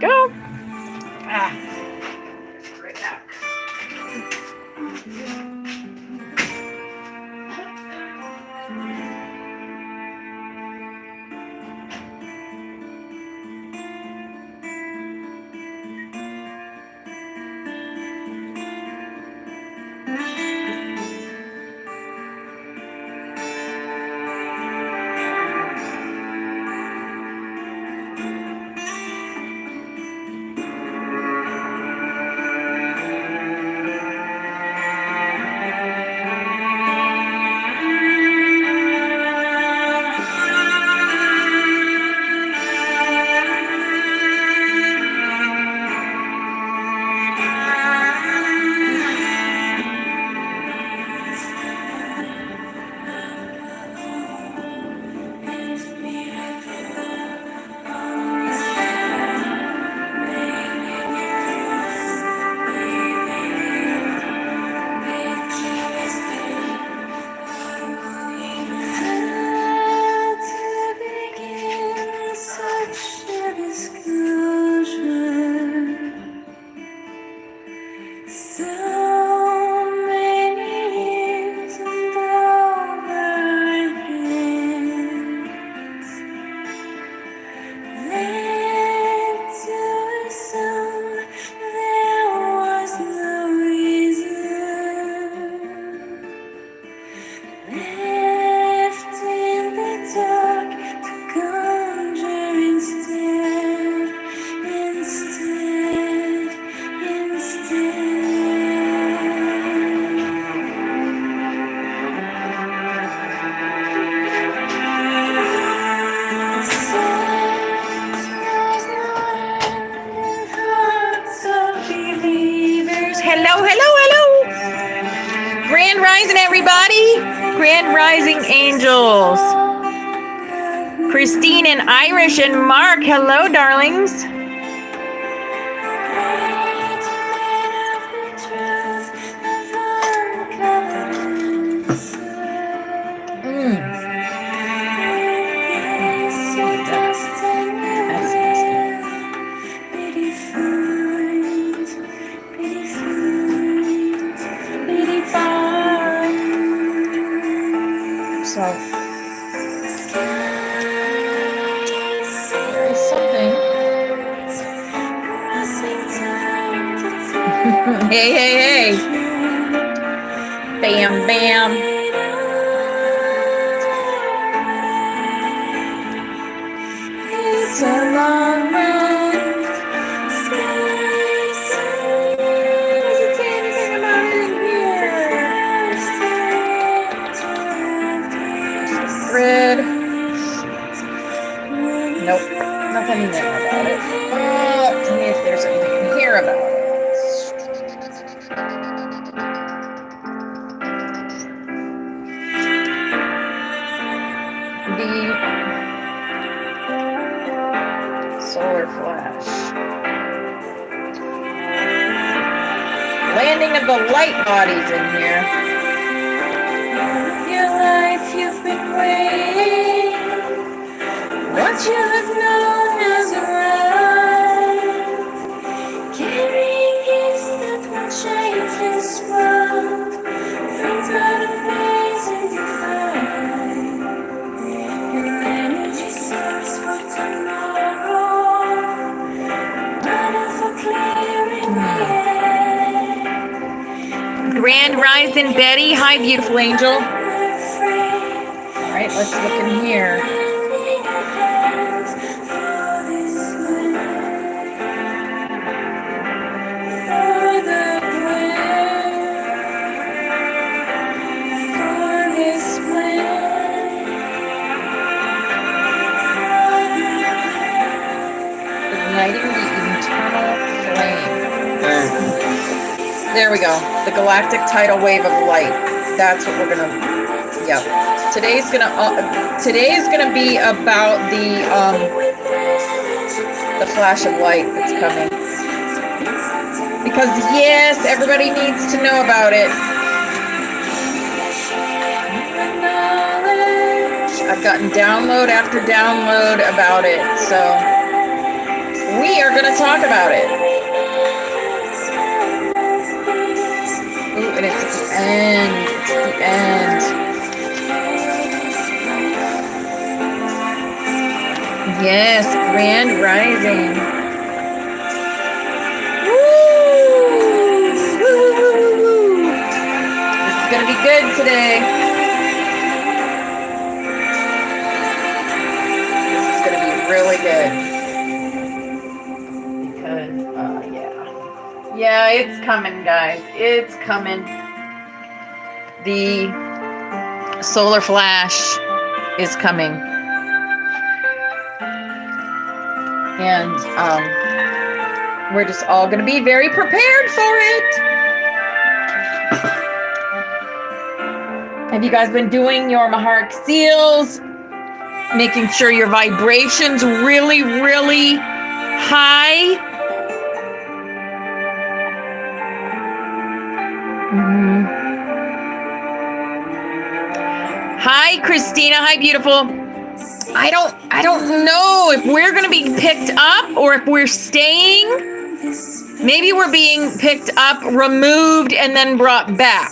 go. Ah. Right back. Grand Rising, everybody. Grand Rising Angels. Christine and Irish and Mark. Hello, darlings. Hey, hey, hey. Bam, bam. It's a long ride. Does it say anything about it in here? Thread. Nope. Nothing in there about it. Tell me if there's anything in here about it. Solar flash. Landing of the light bodies in here. Your life you've been waiting. What you have known has arrived. Carrying gifts that will change this world. Things that amaze and define. Your energy source for tomorrow. Grand Rising Betty. Hi, beautiful angel. All right, let's look in here. Igniting the eternal flame. There we go. The galactic tidal wave of light. That's what we're gonna. Yeah. Today's gonna be about the flash of light that's coming. Because yes, everybody needs to know about it. I've gotten download after download about it. So we are going to talk about it. Ooh, and it's at the end. It's at the end. Yes, Grand Rising. Woo! Woo, woo, woo, woo. This is going to be good today. This is going to be really good. Because, yeah, it's coming, guys. It's coming. The solar flash is coming. And we're just all going to be very prepared for it. Have you guys been doing your Maharic seals? Making sure your vibration's really, really high. Hi, Christina. Hi, beautiful. I don't know if we're going to be picked up or if we're staying. Maybe we're being picked up, removed, and then brought back.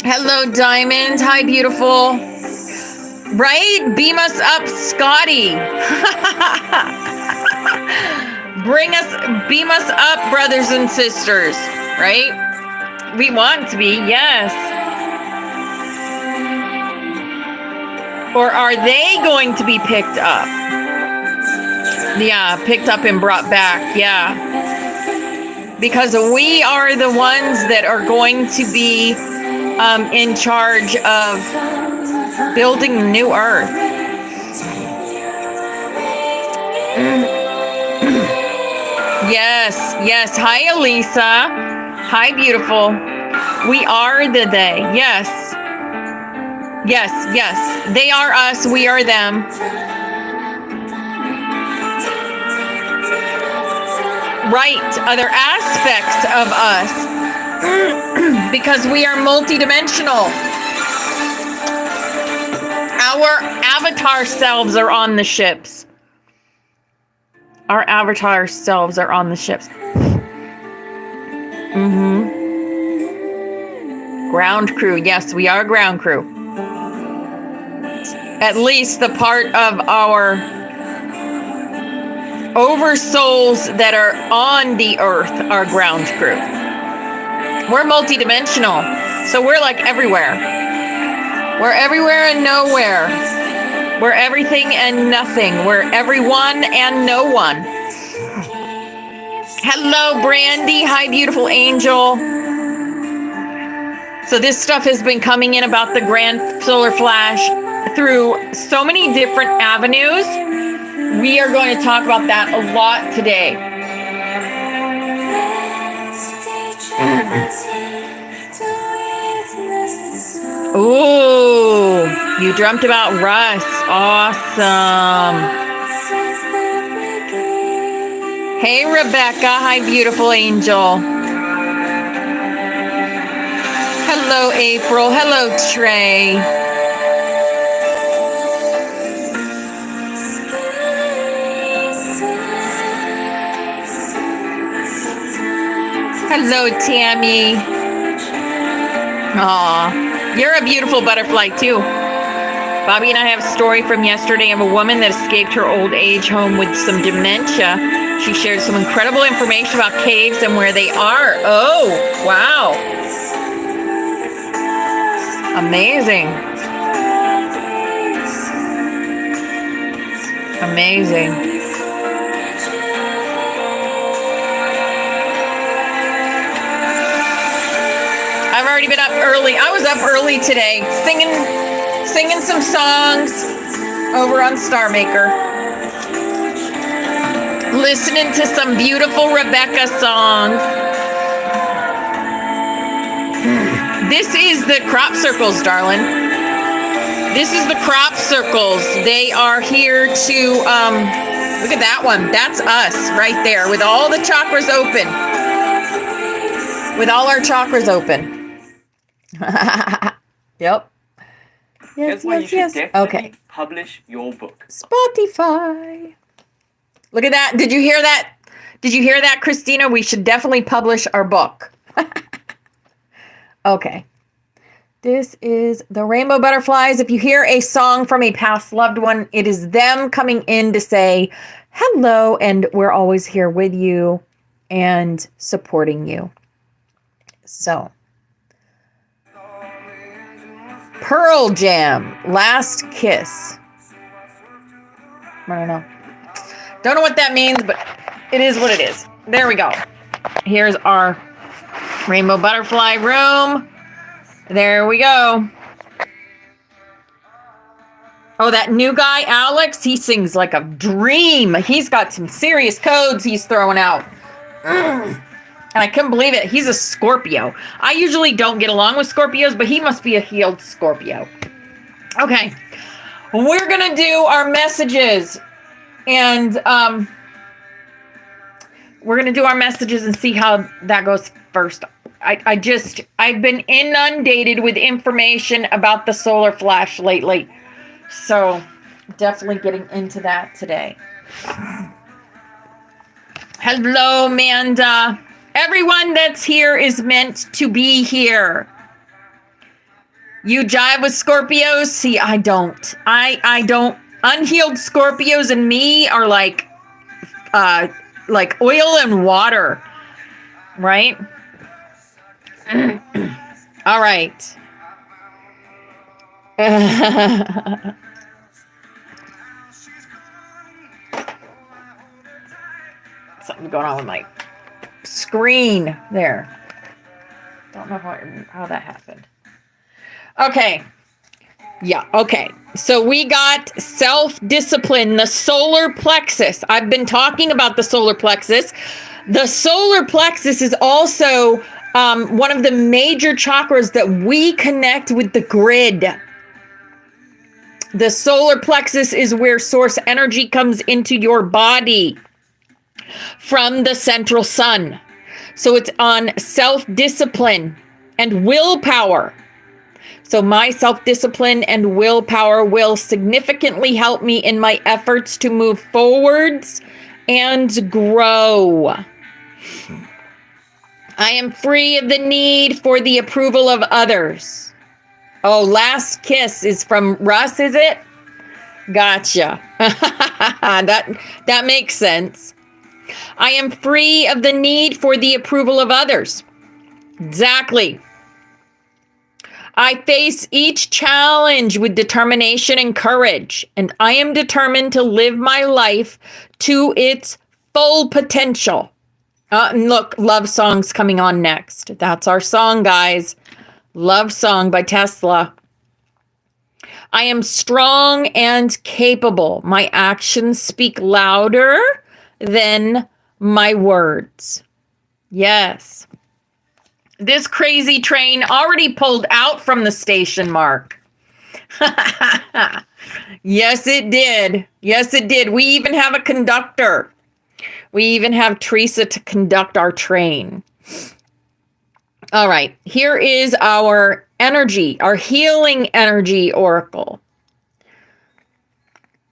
Hello, Diamond. Hi, beautiful. Right? Beam us up, Scotty. Beam us up, brothers and sisters. Right? We want to be, yes. Or are they going to be picked up? Yeah, picked up and brought back. Yeah. Because we are the ones that are going to be in charge of building the new earth. Yes, yes. Hi, Elisa. Hi, beautiful. We are the they. Yes. Yes, yes. They are us. We are them. Right. Other aspects of us. Because we are multidimensional. Our avatar selves are on the ships. Our avatar selves are on the ships. Ground crew. Yes, we are ground crew. At least the part of our oversouls that are on the earth are ground crew. We're multidimensional, so we're like everywhere. We're everywhere and nowhere. We're everything and nothing. We're everyone and no one. Hello, Brandy. Hi, beautiful angel. So this stuff has been coming in about the grand solar flash through so many different avenues. We are going to talk about that a lot today. Ooh, you dreamt about Russ. Awesome. Hey, Rebecca. Hi, beautiful angel. Hello, April. Hello, Trey. Hello, Tammy. Aw, you're a beautiful butterfly, too. Bobby and I have a story from yesterday of a woman that escaped her old age home with some dementia. She shared some incredible information about caves and where they are. Oh, wow. Amazing. Amazing. I've already been up early. I was up early today, singing some songs over on Star Maker. Listening to some beautiful Rebecca songs. This is the crop circles, darling. This is the crop circles. They are here to, look at that one. That's us right there with all the chakras open. With all our chakras open. Yep. Yes, yes, yes. Okay. publish your book. Spotify. Look at that. Did you hear that? Did you hear that, Christina? We should definitely publish our book. Okay. This is the Rainbow Butterflies. If you hear a song from a past loved one, it is them coming in to say hello, and we're always here with you and supporting you. So, Pearl Jam, Last Kiss. I don't know. Don't know what that means, but it is what it is. There we go. Here's our Rainbow Butterfly room. There we go. Oh, that new guy, Alex, he sings like a dream. He's got some serious codes he's throwing out. And I couldn't believe it. He's a Scorpio. I usually don't get along with Scorpios, but he must be a healed Scorpio. Okay. We're going to do our messages. And we're going to do our messages and see how that goes first. I've been inundated with information about the solar flash lately. So definitely getting into that today. Hello, Amanda. Everyone that's here is meant to be here. You jive with Scorpios? See, I don't. I don't. Unhealed Scorpios and me are like oil and water, right? All right. Something going on with my screen there. Don't know how that happened. Okay. Yeah, okay. So we got self-discipline, the solar plexus. I've been talking about the solar plexus. The solar plexus is also one of the major chakras that we connect with the grid. The solar plexus is where source energy comes into your body from the central sun. So it's on self-discipline and willpower. So my self-discipline and willpower will significantly help me in my efforts to move forwards and grow. I am free of the need for the approval of others. Oh, Last Kiss is from Russ, is it? Gotcha. That makes sense. I am free of the need for the approval of others. Exactly. I face each challenge with determination and courage, and I am determined to live my life to its full potential. And look, Love Song's coming on next. That's our song, guys. Love Song by Tesla. I am strong and capable. My actions speak louder than my words. Yes. This crazy train already pulled out from the station, Mark. Yes, it did. Yes, it did. We even have a conductor. We even have Teresa to conduct our train. All right. Here is our energy, our healing energy oracle.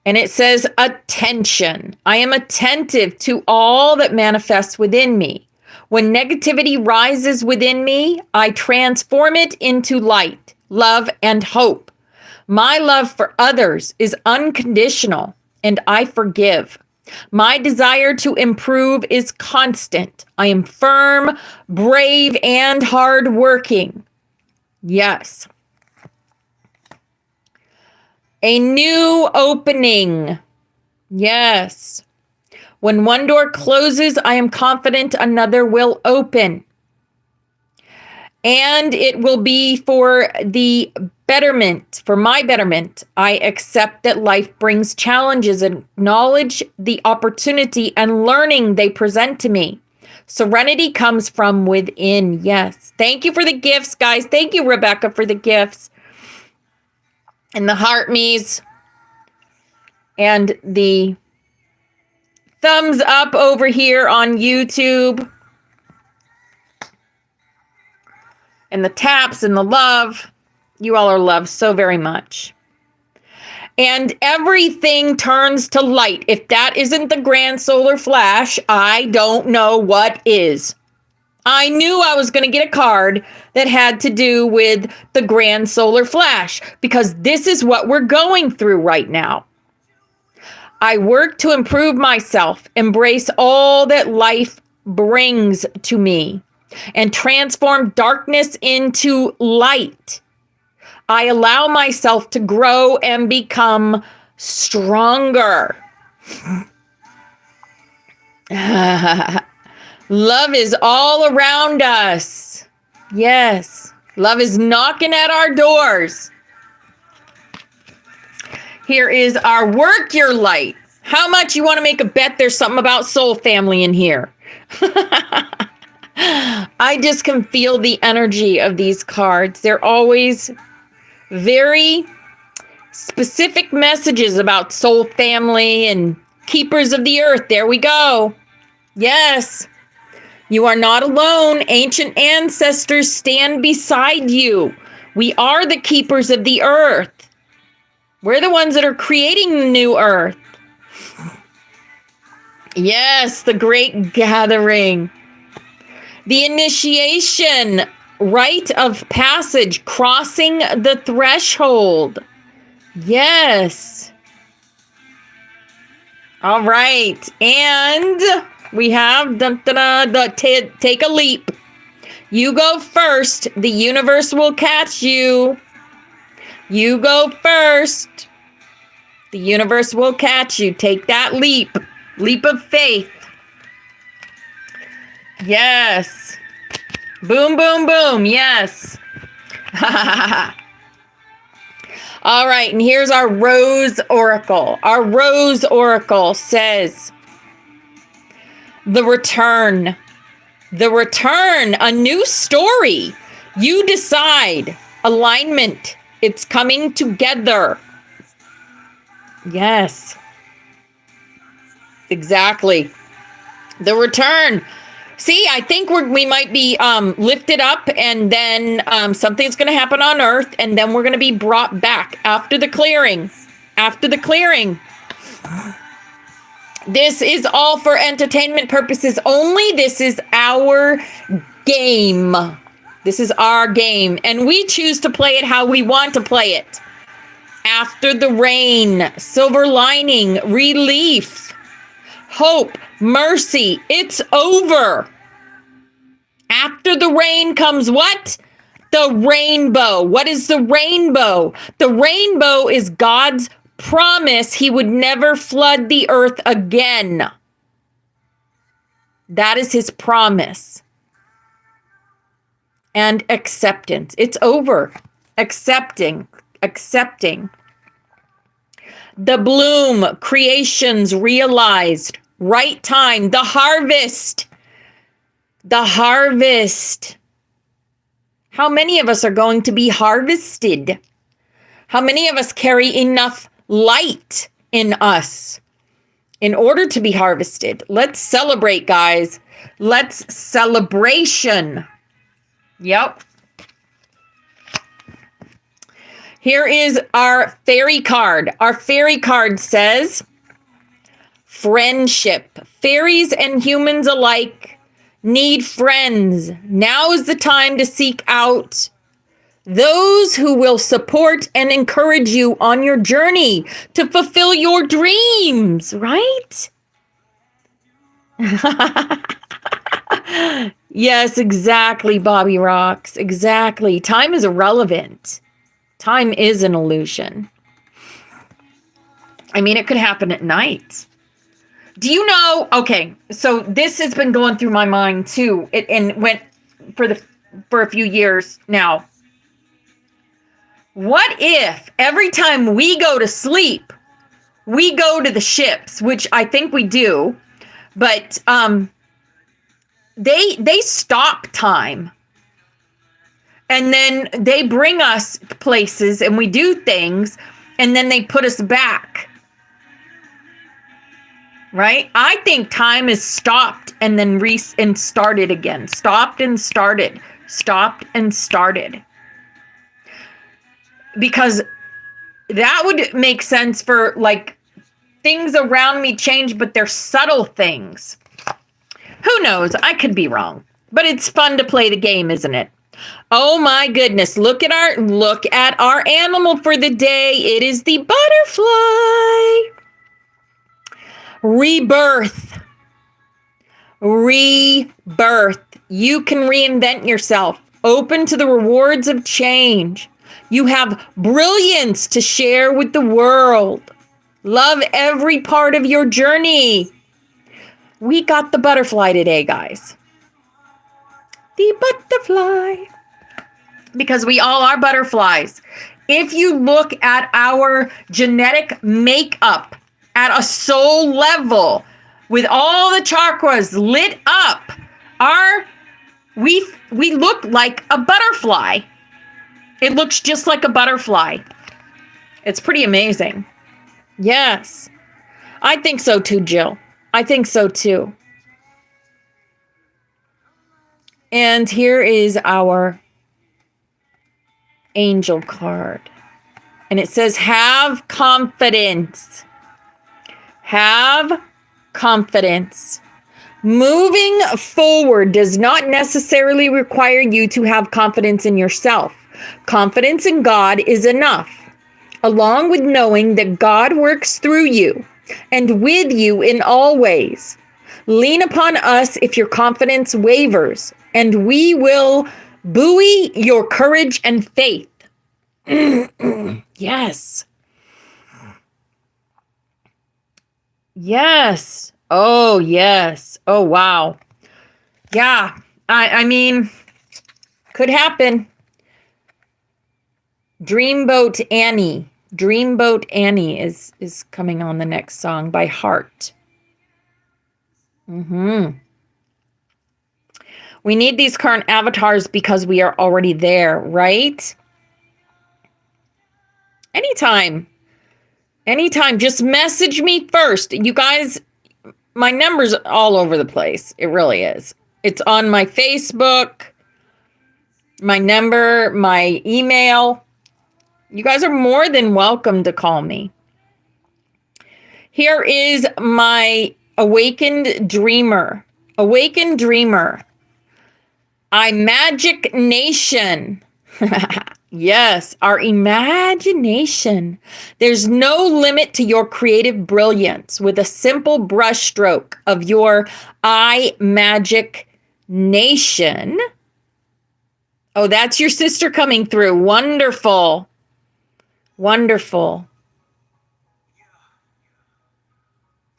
And it says, attention. I am attentive to all that manifests within me. When negativity rises within me, I transform it into light, love, and hope. My love for others is unconditional, and I forgive. My desire to improve is constant. I am firm, brave, and hardworking. Yes. A new opening. Yes. When one door closes, I am confident another will open. And it will be for the betterment, for my betterment. I accept that life brings challenges and acknowledge the opportunity and learning they present to me. Serenity comes from within. Yes. Thank you for the gifts, guys. Thank you, Rebecca, for the gifts. And the heart me's. And the thumbs up over here on YouTube. And the taps and the love. You all are loved so very much. and everything turns to light. If that isn't the grand solar flash, I don't know what is. I knew I was going to get a card that had to do with the grand solar flash because this is what we're going through right now. I work to improve myself, embrace all that life brings to me, and transform darkness into light. I allow myself to grow and become stronger. Love is all around us. Yes, love is knocking at our doors. Here is our work your light. How much you want to make a bet there's something about soul family in here? I just can feel the energy of these cards. They're always very specific messages about soul family and keepers of the earth. There we go. Yes. You are not alone. Ancient ancestors stand beside you. We are the keepers of the earth. We're the ones that are creating the new earth. Yes, the great gathering. The initiation, rite of passage, crossing the threshold. Yes. All right. And we have take a leap. You go first. The universe will catch you. You go first. The universe will catch you. Take that leap. Leap of faith. Yes. Boom, boom, boom. Yes. All right. And here's our Rose Oracle. Our Rose Oracle says, the return. The return. A new story. You decide. Alignment. It's coming together. Yes. Exactly. The return. See, I think we might be lifted up, and then something's going to happen on Earth, and then we're going to be brought back after the clearing. After the clearing. This is all for entertainment purposes only. This is our game. This is our game, and we choose to play it how we want to play it. After the rain, silver lining, relief, hope, mercy. It's over. After the rain comes what? The rainbow. What is the rainbow? The rainbow is God's promise he would never flood the earth again. That is his promise. And acceptance. It's over. Accepting. The bloom, creations realized. Right time. The harvest. The harvest. How many of us are going to be harvested? How many of us carry enough light in us in order to be harvested? Let's celebrate, guys. Let's celebration. Yep. Here is our fairy card. Our fairy card says, friendship. Fairies and humans alike need friends. Now is the time to seek out those who will support and encourage you on your journey to fulfill your dreams, right? Yes, exactly, Bobby Rocks. Exactly. Time is irrelevant. Time is an illusion. I mean, it could happen at night. Do you know? Okay, so this has been going through my mind too. And went for a few years now. What if every time we go to sleep, we go to the ships, which I think we do, but they stop time. And then they bring us places and we do things and then they put us back. Right? I think time is stopped and then started again. Stopped and started. Stopped and started. Because that would make sense for like things around me change, but they're subtle things. Who knows? I could be wrong, but it's fun to play the game, isn't it? Oh my goodness. Look at our animal for the day. It is the butterfly. Rebirth. Rebirth. You can reinvent yourself. Open to the rewards of change. You have brilliance to share with the world. Love every part of your journey. We got the butterfly today, guys. The butterfly. Because we all are butterflies. If you look at our genetic makeup at a soul level, with all the chakras lit up, we look like a butterfly. It looks just like a butterfly. It's pretty amazing. Yes. I think so too, Jill. I think so too. And here is our angel card. And it says, have confidence. Have confidence. Moving forward does not necessarily require you to have confidence in yourself. Confidence in God is enough, along with knowing that God works through you and with you in all ways. Lean upon us if your confidence wavers, and we will buoy your courage and faith. Yes. Yes. Oh, yes. Oh, wow. Yeah. I mean, could happen. Dreamboat Annie. Dreamboat Annie is coming on the next song by Heart. We need these current avatars because we are already there, right? Anytime. Just message me first. You guys, my number's all over the place. It really is. It's on my Facebook, my number, my email. You guys are more than welcome to call me. Here is my awakened dreamer. Awakened dreamer. I Magic Nation. Yes, our imagination. There's no limit to your creative brilliance with a simple brushstroke of your I Magic Nation. Oh, that's your sister coming through. Wonderful. Wonderful.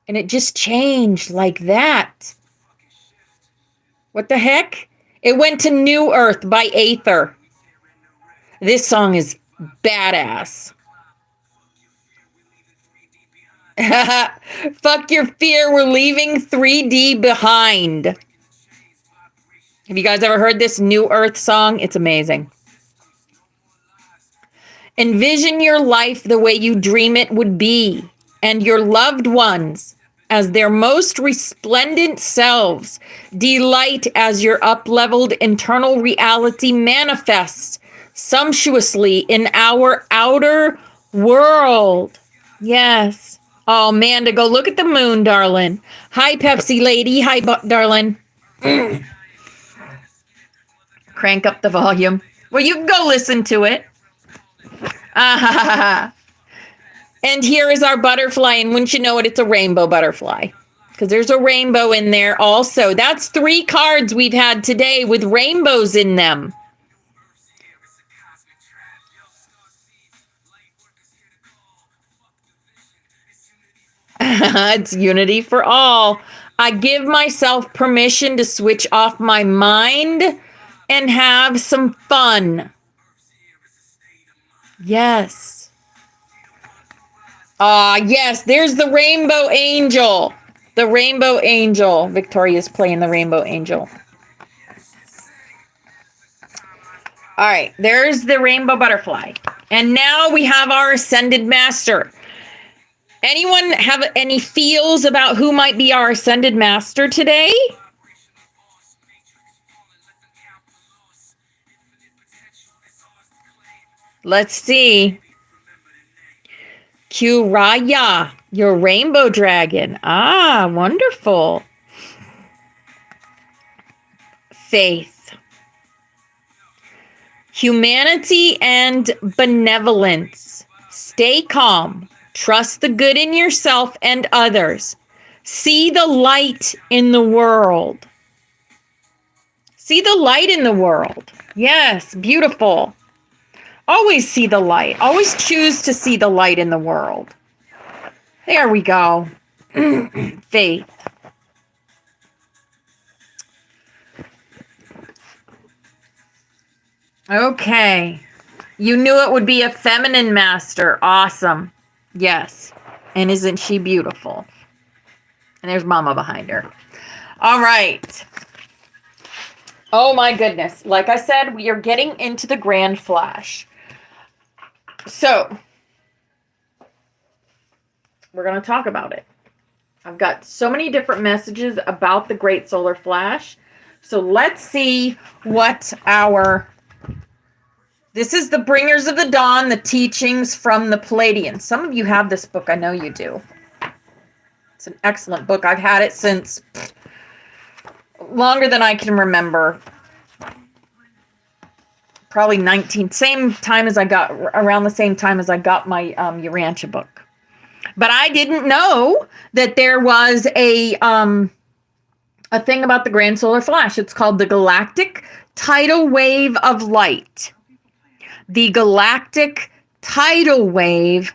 And it just changed like that. What the heck? It went to New Earth by Aether. This song is badass. Fuck your fear, we're leaving 3D behind. Have you guys ever heard this New Earth song? It's amazing. Envision your life the way you dream it would be, and your loved ones as their most resplendent selves. Delight as your up-leveled internal reality manifests sumptuously in our outer world. Yes. Oh, Amanda, go look at the moon, darling. Hi, Pepsi lady. Hi, darling. Crank up the volume. Well, you can go listen to it. And here is our butterfly, and wouldn't you know it, it's a rainbow butterfly. Because there's a rainbow in there also. That's 3 cards we've had today with rainbows in them. It's unity for all. I give myself permission to switch off my mind and have some fun. Yes. Yes, there's the rainbow angel. The rainbow angel. Victoria's playing the rainbow angel. All right, there's the rainbow butterfly. And now we have our ascended master. Anyone have any feels about who might be our ascended master today? Let's see. Kuraya, your rainbow dragon. Ah, wonderful. Faith. Humanity and benevolence. Stay calm. Trust the good in yourself and others. See the light in the world. See the light in the world. Yes, beautiful. Always see the light. Always choose to see the light in the world. There we go. Faith. Okay. You knew it would be a feminine master. Awesome. Yes. And isn't she beautiful? And there's Mama behind her. All right. Oh my goodness. Like I said, we are getting into the Grand Flash. So, we're going to talk about it. I've got so many different messages about the Great Solar Flash. So let's see what this is the Bringers of the Dawn, the teachings from the Pleiadians. Some of you have this book. I know you do. It's an excellent book. I've had it since longer than I can remember. Probably around the same time as I got my Urantia book. But I didn't know that there was a thing about the Grand Solar Flash. It's called the Galactic Tidal Wave of Light. The Galactic Tidal Wave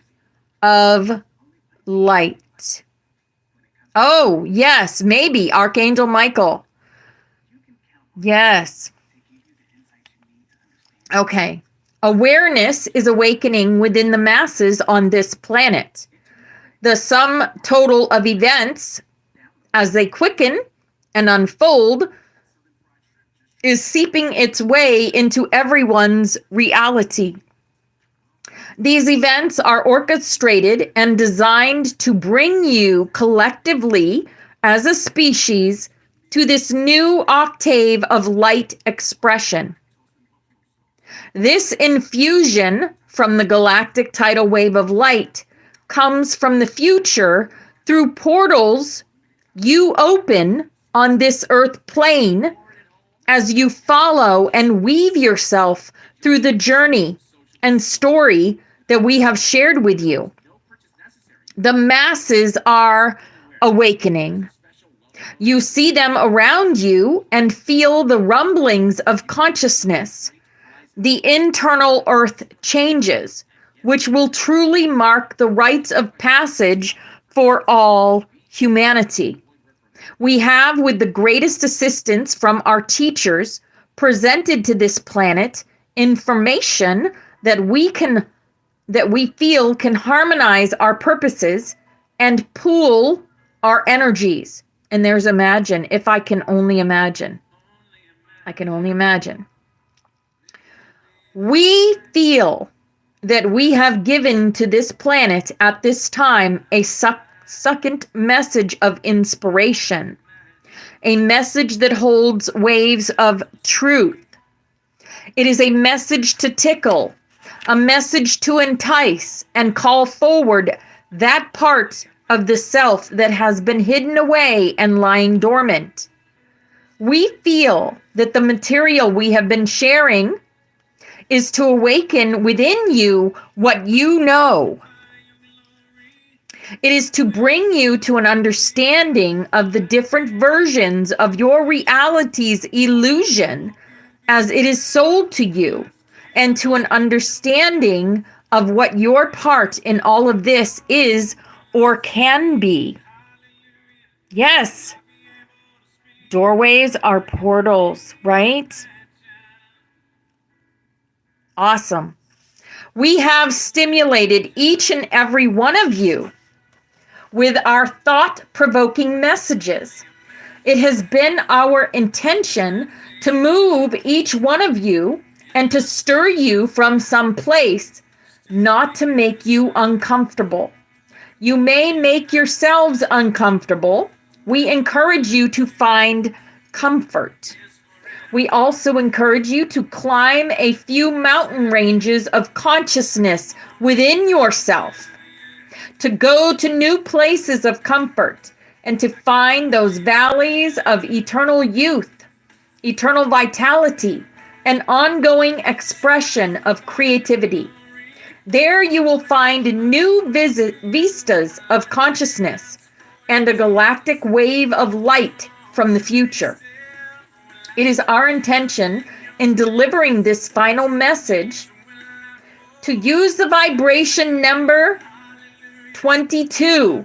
of Light. Oh, yes, maybe Archangel Michael. Yes. Okay. Awareness is awakening within the masses on this planet. The sum total of events, as they quicken and unfold, is seeping its way into everyone's reality. These events are orchestrated and designed to bring you collectively, as a species, to this new octave of light expression. This infusion from the galactic tidal wave of light comes from the future through portals you open on this earth plane as you follow and weave yourself through the journey and story that we have shared with you. The masses are awakening. You see them around you and feel the rumblings of consciousness. The internal earth changes, which will truly mark the rites of passage for all humanity. We have, with the greatest assistance from our teachers, presented to this planet information that we feel can harmonize our purposes and pool our energies. And there's imagine, if I can only imagine. I can only imagine. We feel that we have given to this planet at this time a succulent message of inspiration, a message that holds waves of truth. It is a message to tickle, a message to entice and call forward that part of the self that has been hidden away and lying dormant. We feel that the material we have been sharing is to awaken within you what you know. It is to bring you to an understanding of the different versions of your reality's illusion as it is sold to you, and to an understanding of what your part in all of this is or can be. Yes, doorways are portals, right? Awesome. We have stimulated each and every one of you with our thought-provoking messages. It has been our intention to move each one of you and to stir you from some place, not to make you uncomfortable. You may make yourselves uncomfortable. We encourage you to find comfort. We also encourage you to climb a few mountain ranges of consciousness within yourself. to go to new places of comfort, and to find those valleys of eternal youth, eternal vitality, and ongoing expression of creativity. There you will find new vistas of consciousness and a galactic wave of light from the future. It is our intention in delivering this final message to use the vibration number 22,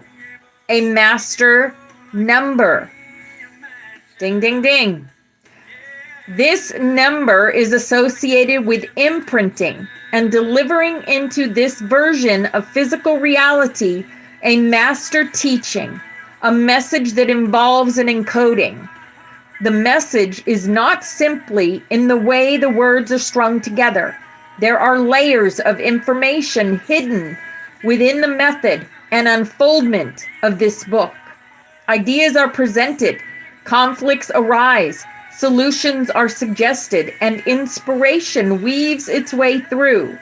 a master number. Ding, ding, ding. This number is associated with imprinting and delivering into this version of physical reality a master teaching, a message that involves an encoding. The message is not simply in the way the words are strung together. There are layers of information hidden within the method and unfoldment of this book. Ideas are presented, conflicts arise, solutions are suggested, and inspiration weaves its way through,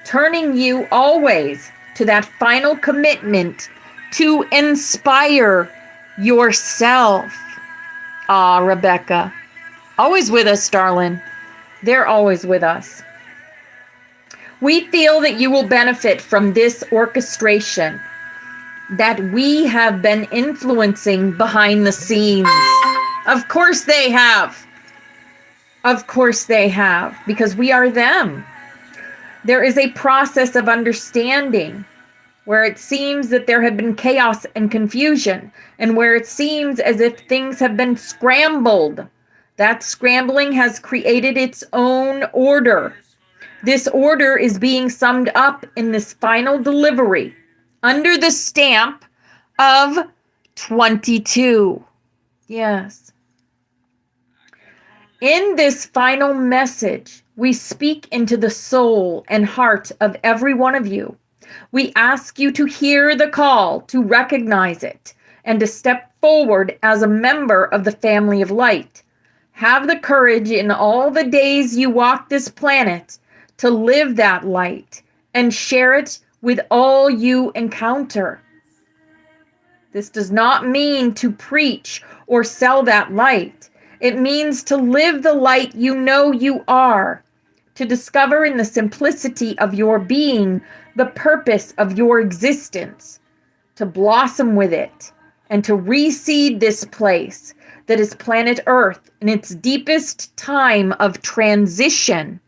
turning you always to that final commitment to inspire yourself. Ah, Rebecca, always with us, darling. They're always with us. We feel that you will benefit from this orchestration that we have been influencing behind the scenes. Of course they have. Of course they have, because we are them. There is a process of understanding where it seems that there have been chaos and confusion, and where it seems as if things have been scrambled. That scrambling has created its own order. This order is being summed up in this final delivery under the stamp of 22. Yes. In this final message, we speak into the soul and heart of every one of you. We ask you to hear the call, to recognize it, and to step forward as a member of the family of light. Have the courage in all the days you walk this planet to live that light and share it with all you encounter. This does not mean to preach or sell that light. It means to live the light you know you are, to discover in the simplicity of your being the purpose of your existence, to blossom with it, and to reseed this place that is planet Earth in its deepest time of transition.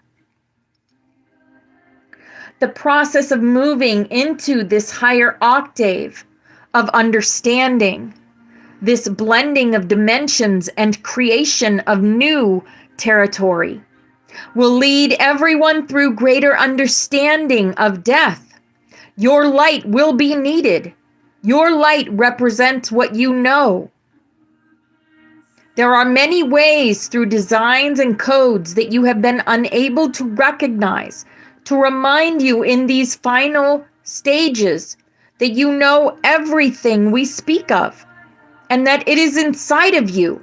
The process of moving into this higher octave of understanding, this blending of dimensions and creation of new territory, will lead everyone through greater understanding of death. Your light will be needed. Your light represents what you know. There are many ways through designs and codes that you have been unable to recognize to remind you in these final stages that you know everything we speak of and that it is inside of you.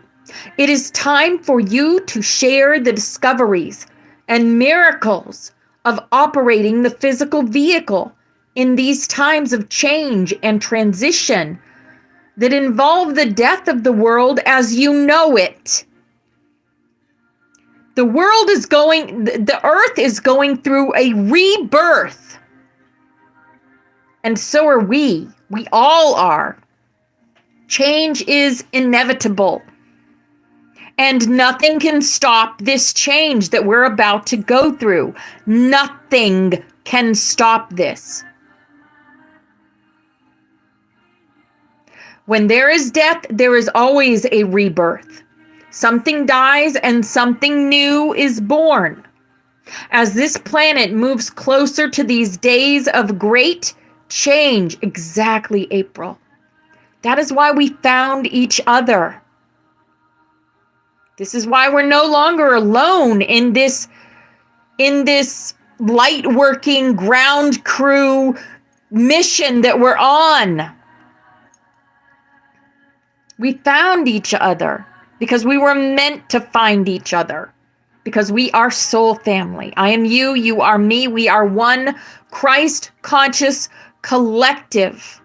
It is time for you to share the discoveries and miracles of operating the physical vehicle in these times of change and transition that involve the death of the world as you know it. The earth is going through a rebirth. And so are we. We all are. Change is inevitable. And nothing can stop this change that we're about to go through. Nothing can stop this. When there is death, there is always a rebirth. Something dies and something new is born. As this planet moves closer to these days of great change, exactly, April. That is why we found each other. This is why we're no longer alone in this light working ground crew mission that we're on. We found each other because we were meant to find each other, because we are soul family. I am you, you are me. We are one Christ conscious collective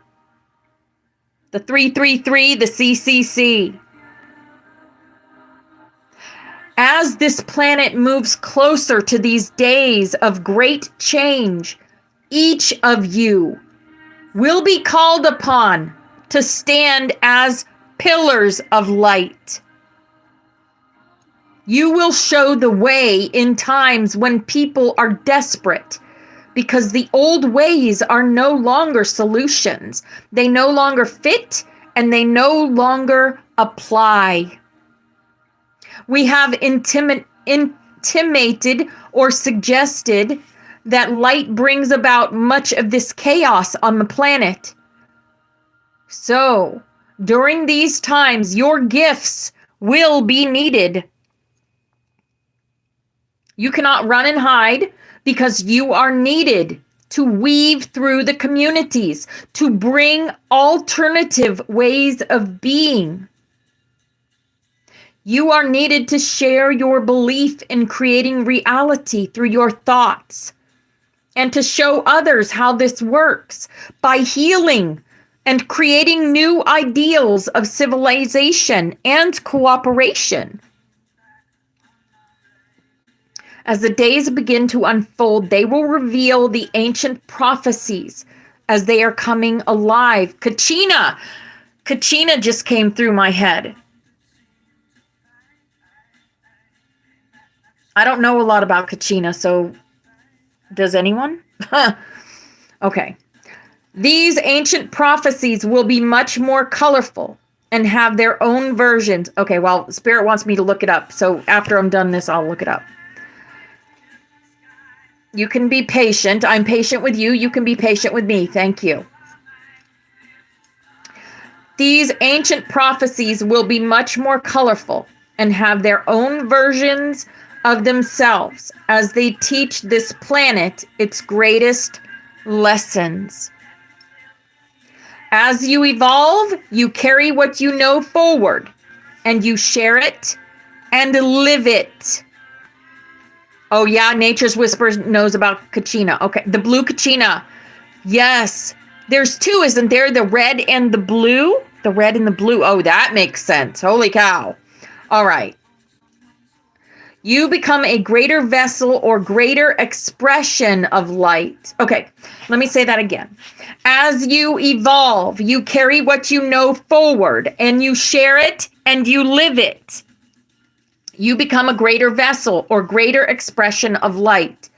the 333, the CCC. As this planet moves closer to these days of great change, each of you will be called upon to stand as pillars of light. You will show the way in times when people are desperate, because the old ways are no longer solutions. They no longer fit and they no longer apply. We have intimated or suggested that light brings about much of this chaos on the planet. So, during these times, your gifts will be needed. You cannot run and hide, because you are needed to weave through the communities, to bring alternative ways of being. You are needed to share your belief in creating reality through your thoughts, and to show others how this works by healing and creating new ideals of civilization and cooperation. As the days begin to unfold, they will reveal the ancient prophecies as they are coming alive. Kachina just came through my head. I don't know a lot about Kachina, so does anyone? Okay. These ancient prophecies will be much more colorful and have their own versions. Okay, well, Spirit wants me to look it up, so after I'm done this, I'll look it up. You can be patient. I'm patient with you. You can be patient with me. Thank you. These ancient prophecies will be much more colorful and have their own versions of themselves as they teach this planet its greatest lessons. As you evolve, you carry what you know forward, and you share it and live it. Oh yeah, Nature's Whisper knows about Kachina. Okay, the blue Kachina. Yes. There's two, isn't there? The red and the blue? The red and the blue. Oh, that makes sense. Holy cow. All right. You become a greater vessel or greater expression of light. Okay, let me say that again. As you evolve, you carry what you know forward, and you share it and you live it. You become a greater vessel or greater expression of light.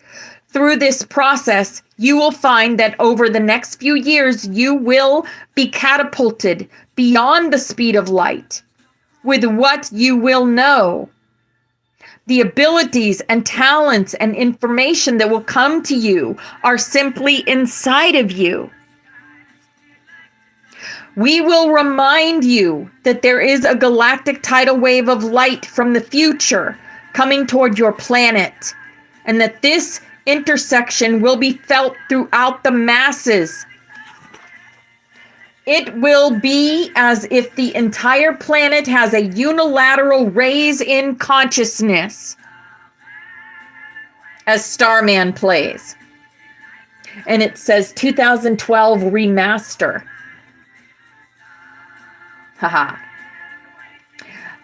Through this process, you will find that over the next few years, you will be catapulted beyond the speed of light with what you will know. The abilities and talents and information that will come to you are simply inside of you. We will remind you that there is a galactic tidal wave of light from the future coming toward your planet, and that this intersection will be felt throughout the masses. It will be as if the entire planet has a unilateral raise in consciousness, as Starman plays. And it says 2012 remaster. Haha.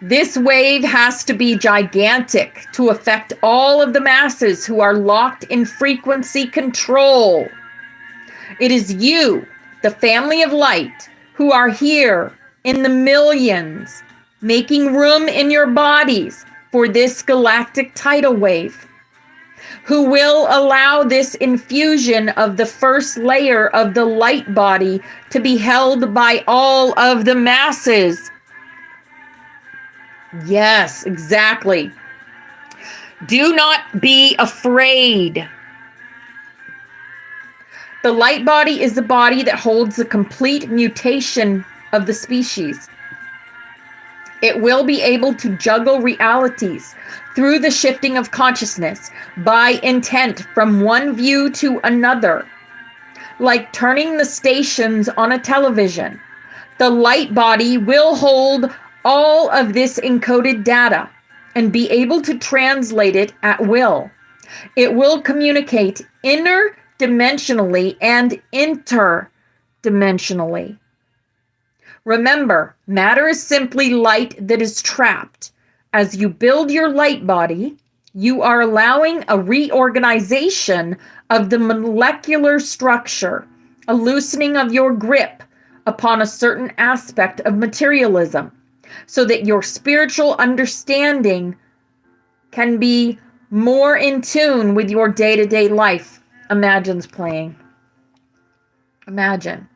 This wave has to be gigantic to affect all of the masses who are locked in frequency control. It is you, the family of light, who are here in the millions, making room in your bodies for this galactic tidal wave, who will allow this infusion of the first layer of the light body to be held by all of the masses. Yes, exactly. Do not be afraid. The light body is the body that holds the complete mutation of the species. It will be able to juggle realities through the shifting of consciousness by intent from one view to another. Like turning the stations on a television, the light body will hold all of this encoded data and be able to translate it at will. It will communicate interdimensionally and interdimensionally. Remember, matter is simply light that is trapped. As you build your light body, you are allowing a reorganization of the molecular structure, a loosening of your grip upon a certain aspect of materialism, so that your spiritual understanding can be more in tune with your day-to-day life. Imagine's playing. Imagine.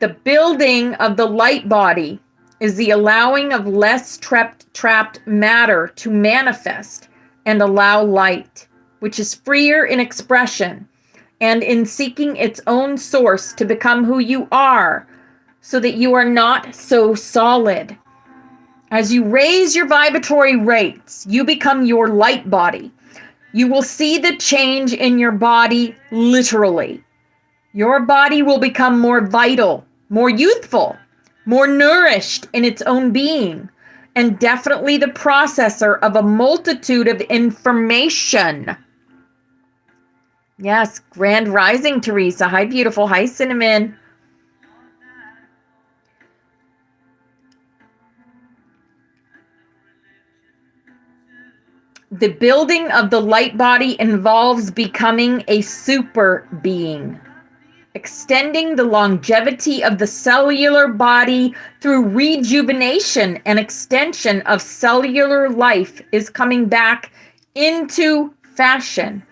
The building of the light body is the allowing of less trapped matter to manifest and allow light, which is freer in expression and in seeking its own source to become who you are, so that you are not so solid. As you raise your vibratory rates, you become your light body. You will see the change in your body literally. Your body will become more vital, more youthful, more nourished in its own being, and definitely the processor of a multitude of information. Yes, Grand Rising, Teresa. Hi, beautiful. Hi, Cinnamon. The building of the light body involves becoming a super being. Extending the longevity of the cellular body through rejuvenation and extension of cellular life is coming back into fashion.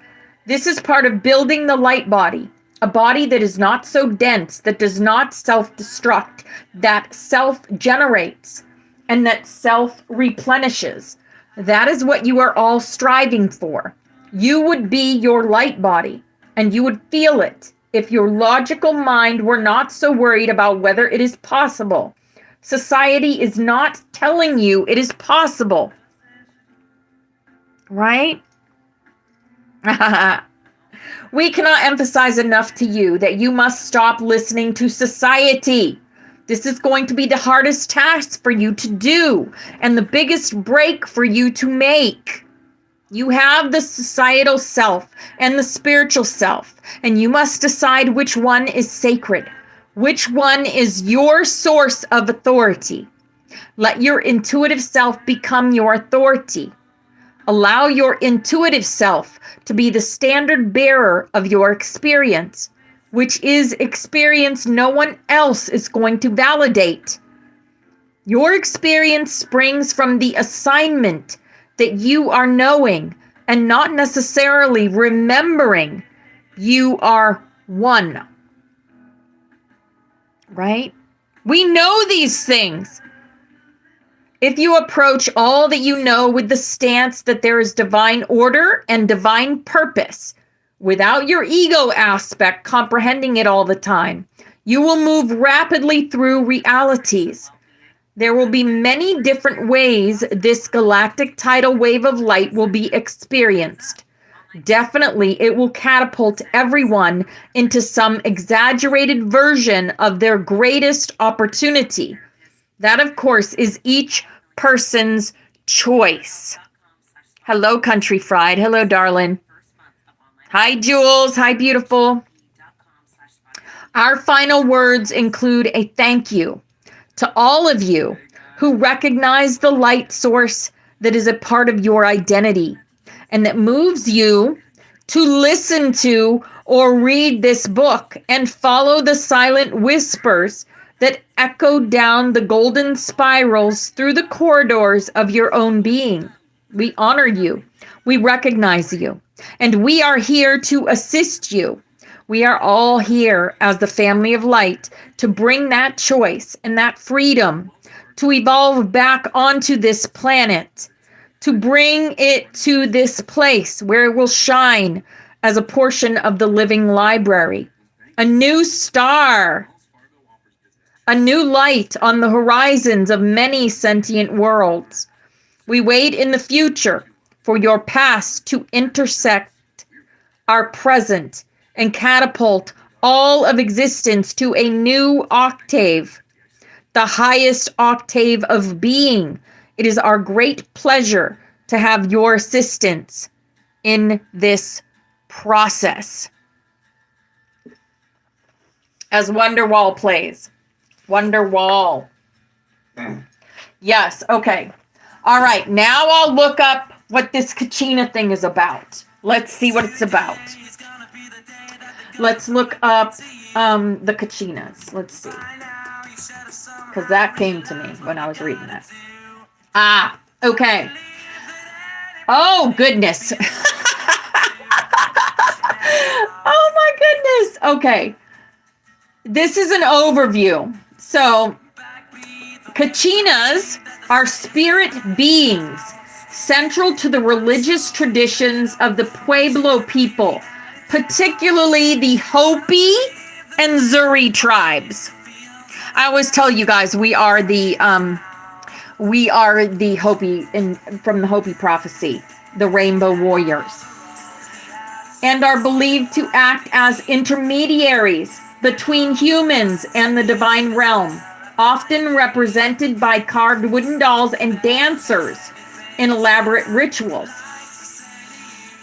This is part of building the light body, a body that is not so dense, that does not self-destruct, that self-generates, and that self-replenishes. That is what you are all striving for. You would be your light body, and you would feel it if your logical mind were not so worried about whether it is possible. Society is not telling you it is possible. Right? We cannot emphasize enough to you that you must stop listening to society. This is going to be the hardest task for you to do and the biggest break for you to make. You have the societal self and the spiritual self, and you must decide which one is sacred, which one is your source of authority. Let your intuitive self become your authority. Allow your intuitive self to be the standard bearer of your experience, which is experience no one else is going to validate. Your experience springs from the assignment that you are knowing and not necessarily remembering you are one. Right? We know these things. If you approach all that you know with the stance that there is divine order and divine purpose, without your ego aspect comprehending it all the time, you will move rapidly through realities. There will be many different ways this galactic tidal wave of light will be experienced. Definitely, it will catapult everyone into some exaggerated version of their greatest opportunity. That, of course, is each person's choice. Hello, Country Fried. Hello, darling. Hi, Jules. Hi, beautiful. Our final words include a thank you to all of you who recognize the light source that is a part of your identity and that moves you to listen to or read this book and follow the silent whispers that echo down the golden spirals through the corridors of your own being. We honor you. We recognize you. And we are here to assist you. We are all here as the family of light to bring that choice and that freedom to evolve back onto this planet, to bring it to this place where it will shine as a portion of the living library. A new star, a new light on the horizons of many sentient worlds. We wait in the future for your past to intersect our present and catapult all of existence to a new octave, the highest octave of being. It is our great pleasure to have your assistance in this process. as Wonderwall plays. Wonderwall. Yes, okay. All right, now I'll look up what this Kachina thing is about. Let's see what it's about. Let's look up the Kachinas. Let's see. Because that came to me when I was reading that. Ah, okay. Oh, goodness. Oh, my goodness. Okay. This is an overview. So, Kachinas are spirit beings central to the religious traditions of the Pueblo people, particularly the Hopi and Zuri tribes. I always tell you guys we are the Hopi from the Hopi prophecy, the Rainbow Warriors, and are believed to act as intermediaries between humans and the divine realm, often represented by carved wooden dolls and dancers in elaborate rituals.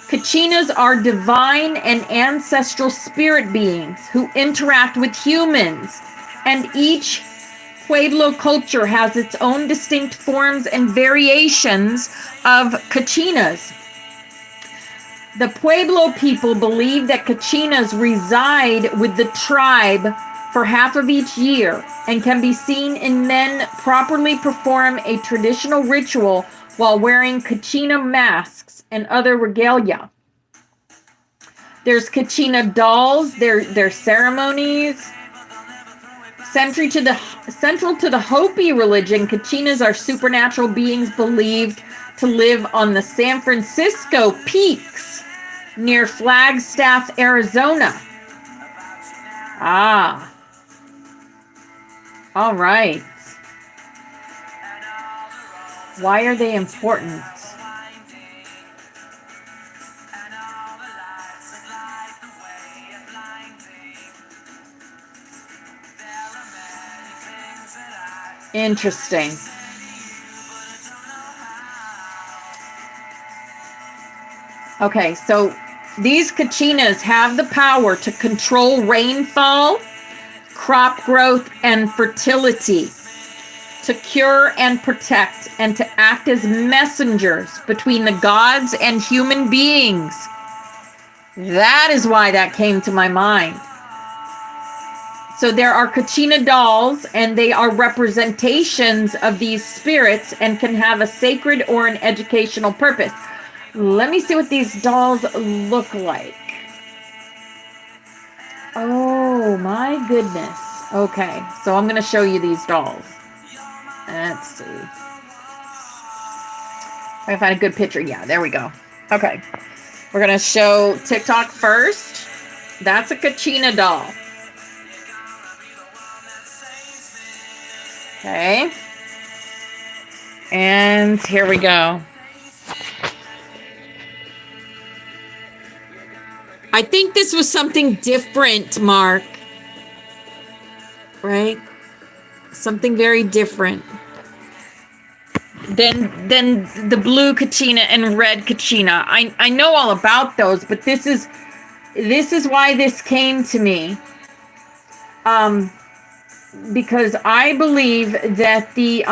Kachinas are divine and ancestral spirit beings who interact with humans, and each Pueblo culture has its own distinct forms and variations of Kachinas. The Pueblo people believe that Kachinas reside with the tribe for half of each year and can be seen in men properly perform a traditional ritual while wearing Kachina masks and other regalia. There's Kachina dolls, their ceremonies. Central to the Hopi religion, Kachinas are supernatural beings believed to live on the San Francisco peaks near Flagstaff, Arizona. Ah. All right. Why are they important? Interesting. Okay, so these Kachinas have the power to control rainfall, crop growth, and fertility, to cure and protect, and to act as messengers between the gods and human beings. That is why that came to my mind. So there are Kachina dolls, and they are representations of these spirits and can have a sacred or an educational purpose. Let me see what these dolls look like. Oh, my goodness. Okay, so I'm going to show you these dolls. Let's see. I can find a good picture. Yeah, there we go. Okay. We're going to show TikTok first. That's a Kachina doll. Okay. And here we go. I think this was something different, Mark. Right? Something very different than the blue Kachina and red Kachina. I know all about those, but this is why this came to me. Because I believe that the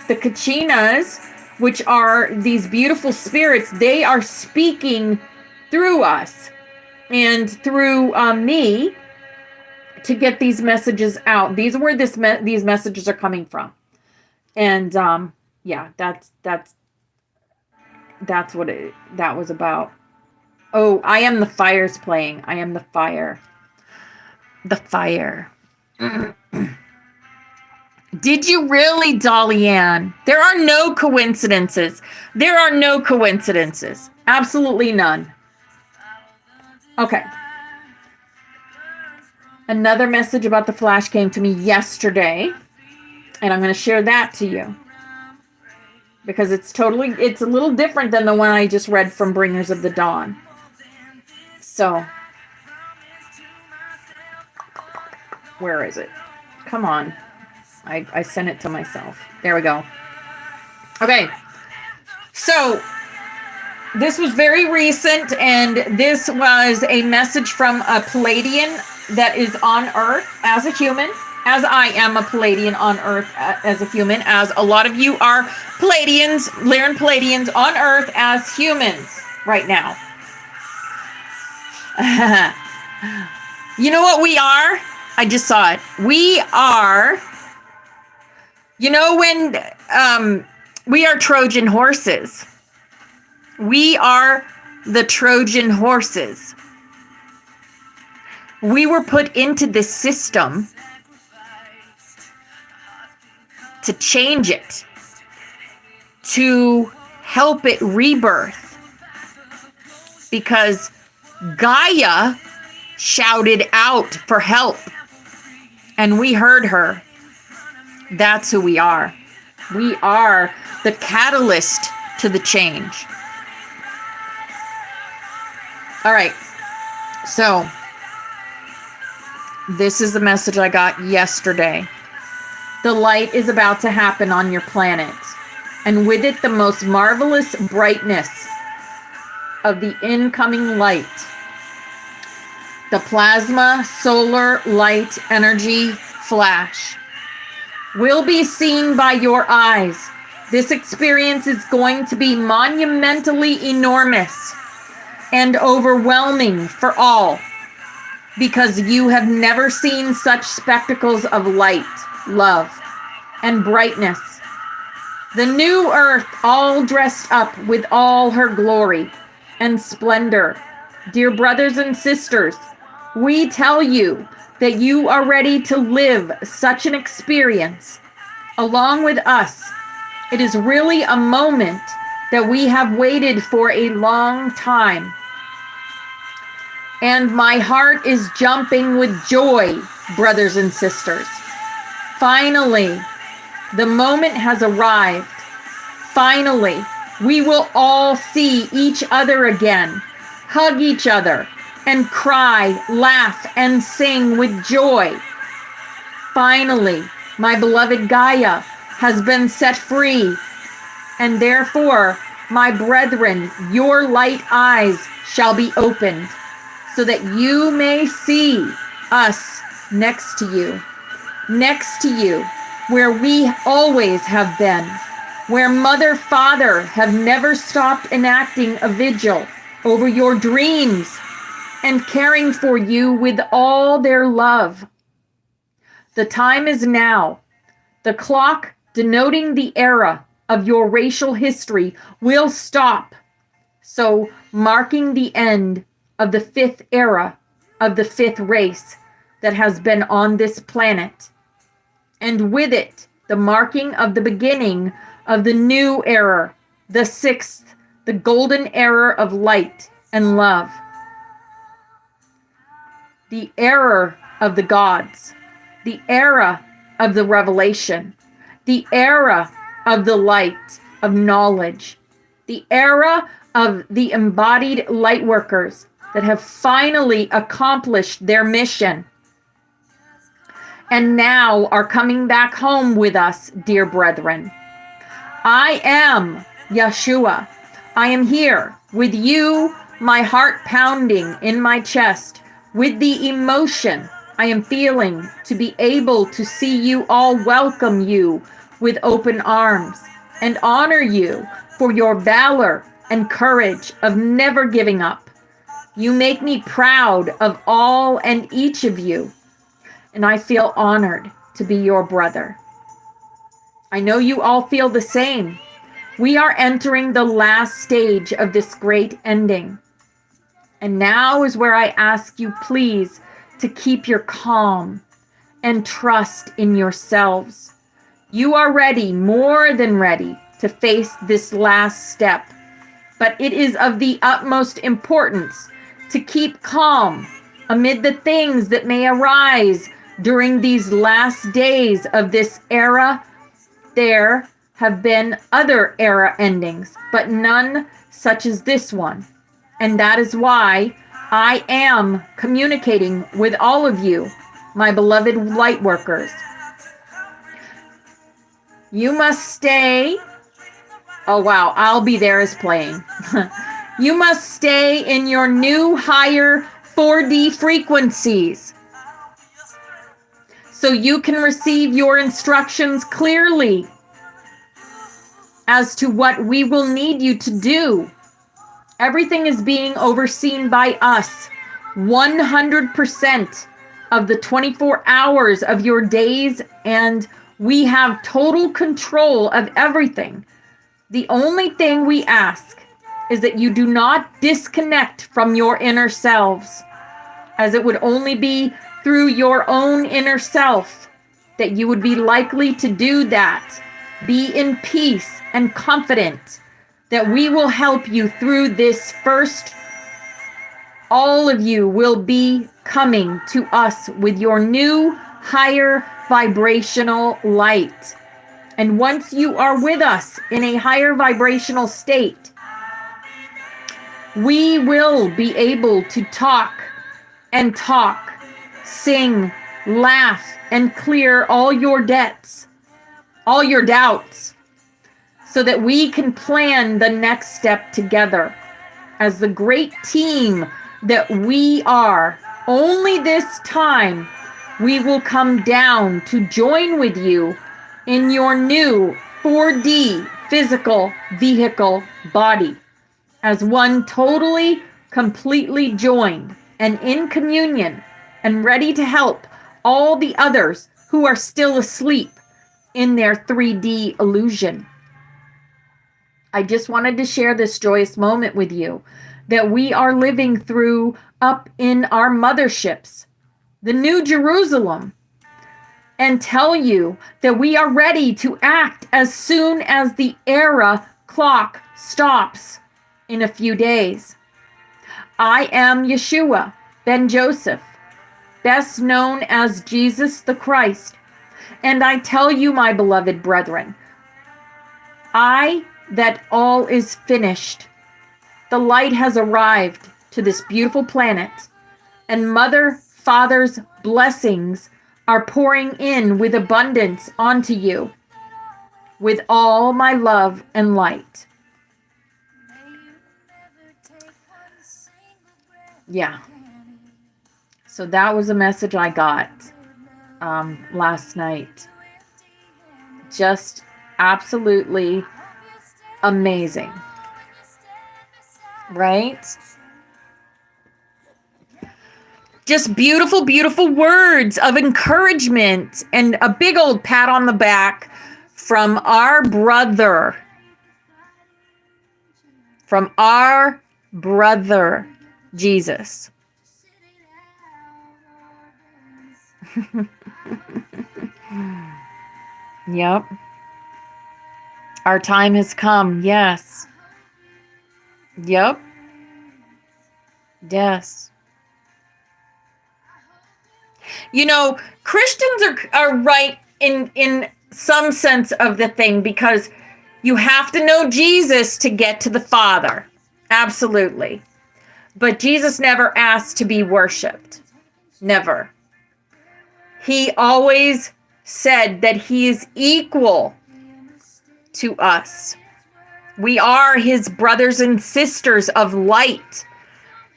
Kachinas, which are these beautiful spirits, they are speaking through us and through me to get these messages out. These are where these messages are coming from. And yeah, that's what that was about. Oh, I Am the Fire's playing. I Am the Fire. The Fire. Did you really, Dolly Ann? There are no coincidences. There are no coincidences. Absolutely none. Okay. Another message about the flash came to me yesterday, and I'm going to share that to you because it's a little different than the one I just read from Bringers of the Dawn. So, where is it? Come on. I sent it to myself. There we go. Okay. So, this was very recent, and this was a message from a Palladian that is on Earth as a human, as I am a Palladian on Earth as a human, as a lot of you are Palladians, Lyran Palladians on Earth as humans right now. You know what we are? I just saw it. We are, you know, when we are Trojan horses. We are the Trojan horses. We were put into this system to change it, to help it rebirth, because Gaia shouted out for help, and we heard her. That's who we are. We are the catalyst to the change. All right, so this is the message I got yesterday. The light is about to happen on your planet, and with it the most marvelous brightness of the incoming light. The plasma solar light energy flash will be seen by your eyes. This experience is going to be monumentally enormous and overwhelming for all, because you have never seen such spectacles of light, love, and brightness. The new earth all dressed up with all her glory and splendor. Dear brothers and sisters, we tell you that you are ready to live such an experience along with us. It is really a moment that we have waited for a long time. And my heart is jumping with joy, brothers and sisters. Finally, the moment has arrived. Finally, we will all see each other again, hug each other, and cry, laugh, and sing with joy. Finally, my beloved Gaia has been set free, and therefore, my brethren, your light eyes shall be opened, so that you may see us next to you, where we always have been, where Mother, Father have never stopped enacting a vigil over your dreams and caring for you with all their love. The time is now. The clock denoting the era of your racial history will stop, so marking the end of the fifth era of the fifth race that has been on this planet, and with it the marking of the beginning of the new era, the sixth, the golden era of light and love, the era of the gods, the era of the revelation, the era of the light of knowledge, the era of the embodied light workers that have finally accomplished their mission and now are coming back home with us, dear brethren. I am Yeshua. I am here with you, my heart pounding in my chest with the emotion I am feeling to be able to see you all, welcome you with open arms and honor you for your valor and courage of never giving up. You make me proud of all and each of you, and I feel honored to be your brother. I know you all feel the same. We are entering the last stage of this great ending. And now is where I ask you, please, to keep your calm and trust in yourselves. You are ready, more than ready, to face this last step. But it is of the utmost importance to keep calm amid the things that may arise during these last days of this era. There have been other era endings, but none such as this one. And that is why I am communicating with all of you, my beloved light workers. You must stay. Oh, wow. I'll Be There is playing. You must stay in your new higher 4D frequencies. so you can receive your instructions clearly as to what we will need you to do. Everything is being overseen by us 100% of the 24 hours of your days, and we have total control of everything. The only thing we ask is that you do not disconnect from your inner selves, as it would only be through your own inner self that you would be likely to do that. Be in peace and confident that we will help you through this first. All of you will be coming to us with your new higher vibrational light. And once you are with us in a higher vibrational state, we will be able to talk, sing, laugh, and clear all your debts, all your doubts, so that we can plan the next step together as the great team that we are. Only this time we will come down to join with you in your new 4D physical vehicle body as one totally, completely joined and in communion and ready to help all the others who are still asleep in their 3D illusion. I just wanted to share this joyous moment with you that we are living through up in our motherships, the New Jerusalem, and tell you that we are ready to act as soon as the era clock stops in a few days. I am Yeshua ben Joseph, best known as Jesus the Christ, and I tell you, my beloved brethren, that all is finished. The light has arrived to this beautiful planet, and Mother, Father's blessings are pouring in with abundance onto you, with all my love and light. Yeah. So that was a message I got last night. Just absolutely amazing. Right? Just beautiful, beautiful words of encouragement and a big old pat on the back from our brother. From our brother, Jesus. Yep. Our time has come. Yes. Yep. Yes. You know, Christians are right in some sense of the thing, because you have to know Jesus to get to the Father. Absolutely. But Jesus never asked to be worshiped. Never. He always said that he is equal to us. We are his brothers and sisters of light.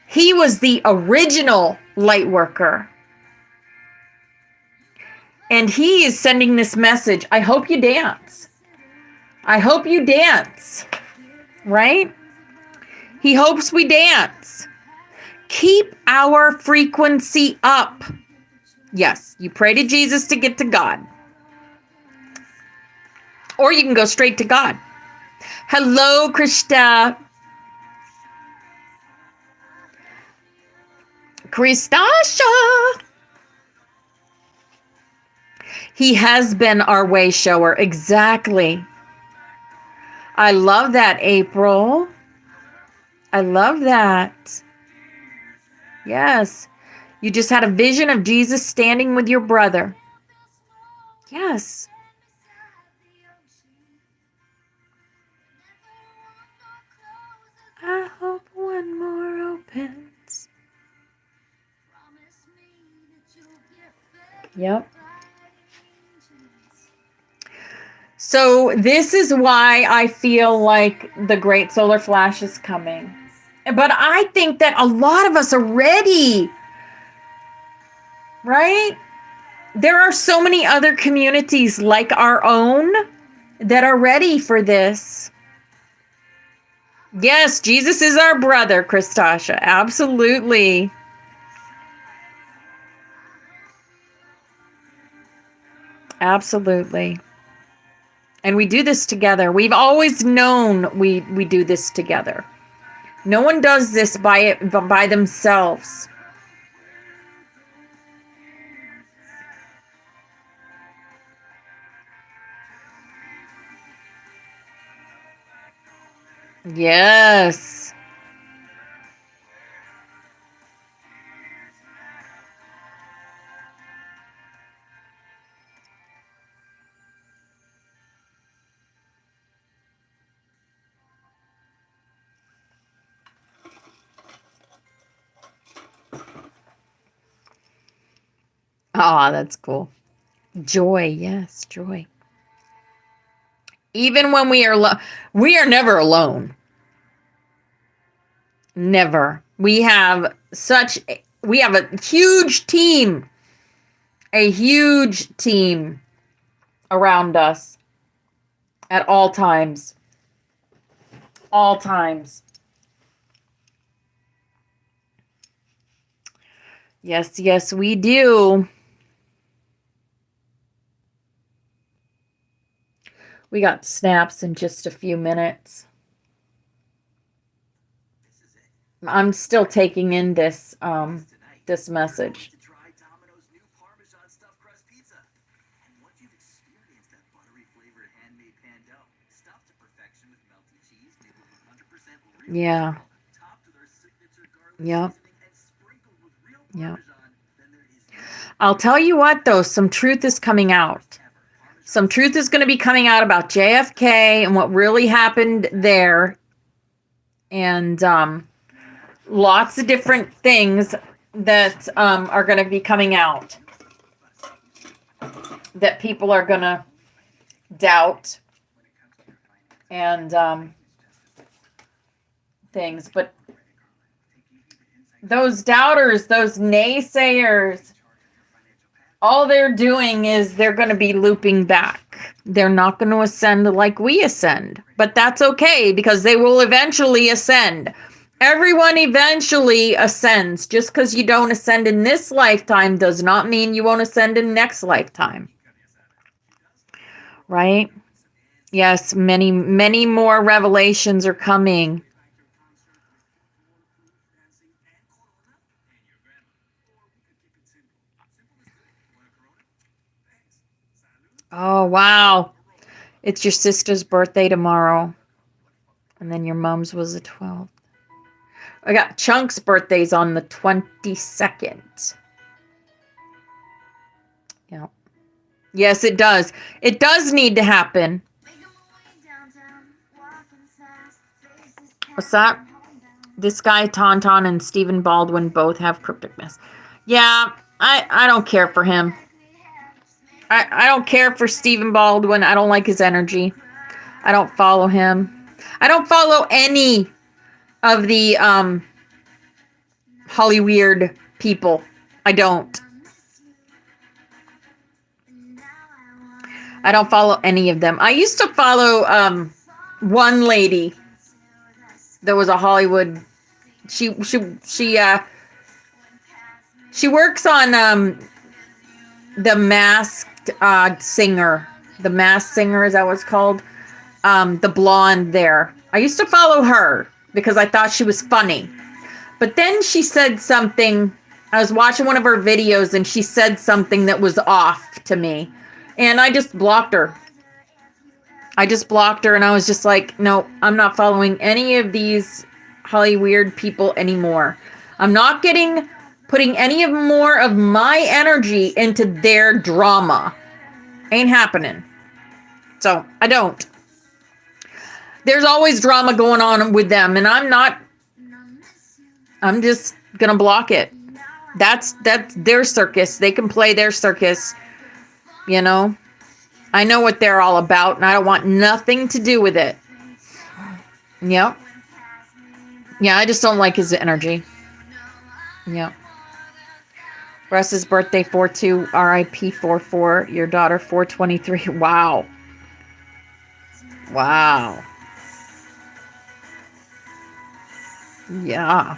He was the original light worker. And he is sending this message. I hope you dance. I hope you dance. Right? He hopes we dance. Keep our frequency up. Yes, you pray to Jesus to get to God. Or you can go straight to God. Hello, Krista. Christasha. He has been our way shower. Exactly. I love that, April. I love that. Yes. You just had a vision of Jesus standing with your brother. Yes. I hope one more opens. Yep. So this is why I feel like the great solar flash is coming. But I think that a lot of us are ready. Right? there are so many other communities like our own that are ready for this. Yes, Jesus is our brother, Christasha. Absolutely. Absolutely. And we do this together. We've always known we do this together. No one does this by themselves. Yes. Ah, that's cool. Joy, yes, joy. Even when we are never alone. Never. We have a huge team. A huge team around us at all times. All times. Yes, yes, we do. We got snaps in just a few minutes. I'm still taking in this message. Yeah. Yep. Yep. I'll tell you what, though, some truth is coming out. Some truth is going to be coming out about JFK and what really happened there. And lots of different things that are going to be coming out that people are going to doubt and things. But those doubters, those naysayers, all they're doing is they're going to be looping back. They're not going to ascend like we ascend. But that's okay, because they will eventually ascend. Everyone eventually ascends. Just because you don't ascend in this lifetime does not mean you won't ascend in next lifetime. Right? Yes, many, many more revelations are coming. Oh, wow. It's your sister's birthday tomorrow. And then your mom's was the 12th. I got Chunk's birthday's on the 22nd. Yeah. Yes, it does. It does need to happen. What's that? This guy, Tauntaun, and Stephen Baldwin both have crypticness. Yeah, I don't care for him. I don't care for Stephen Baldwin. I don't like his energy. I don't follow him. I don't follow any of the Hollyweird people. I don't. I don't follow any of them. I used to follow one lady that was a Hollywood. She works on the Masked Singer. The Masked Singer, is that what it's called? The blonde there. I used to follow her because I thought she was funny. But then she said something. I was watching one of her videos and she said something that was off to me. And I just blocked her. And I was just like, no, I'm not following any of these Hollyweird people anymore. I'm not putting any more of my energy into their drama. Ain't happening. So I don't. There's always drama going on with them, and I'm just gonna block it. That's their circus. They can play their circus. You know, I know what they're all about, and I don't want nothing to do with it. Yep. Yeah, I just don't like his energy. Yep. Russ's birthday 4/2, RIP 4/4, your daughter 4/23. Wow. Wow. Yeah.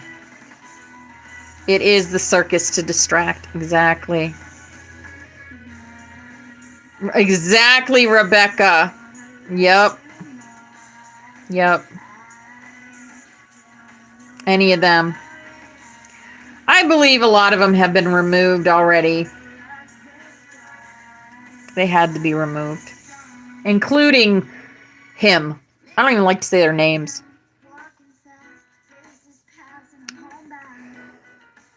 It is the circus to distract. Exactly. Exactly, Rebecca. Yep. Yep. Any of them. I believe a lot of them have been removed already. They had to be removed. Including him. I don't even like to say their names.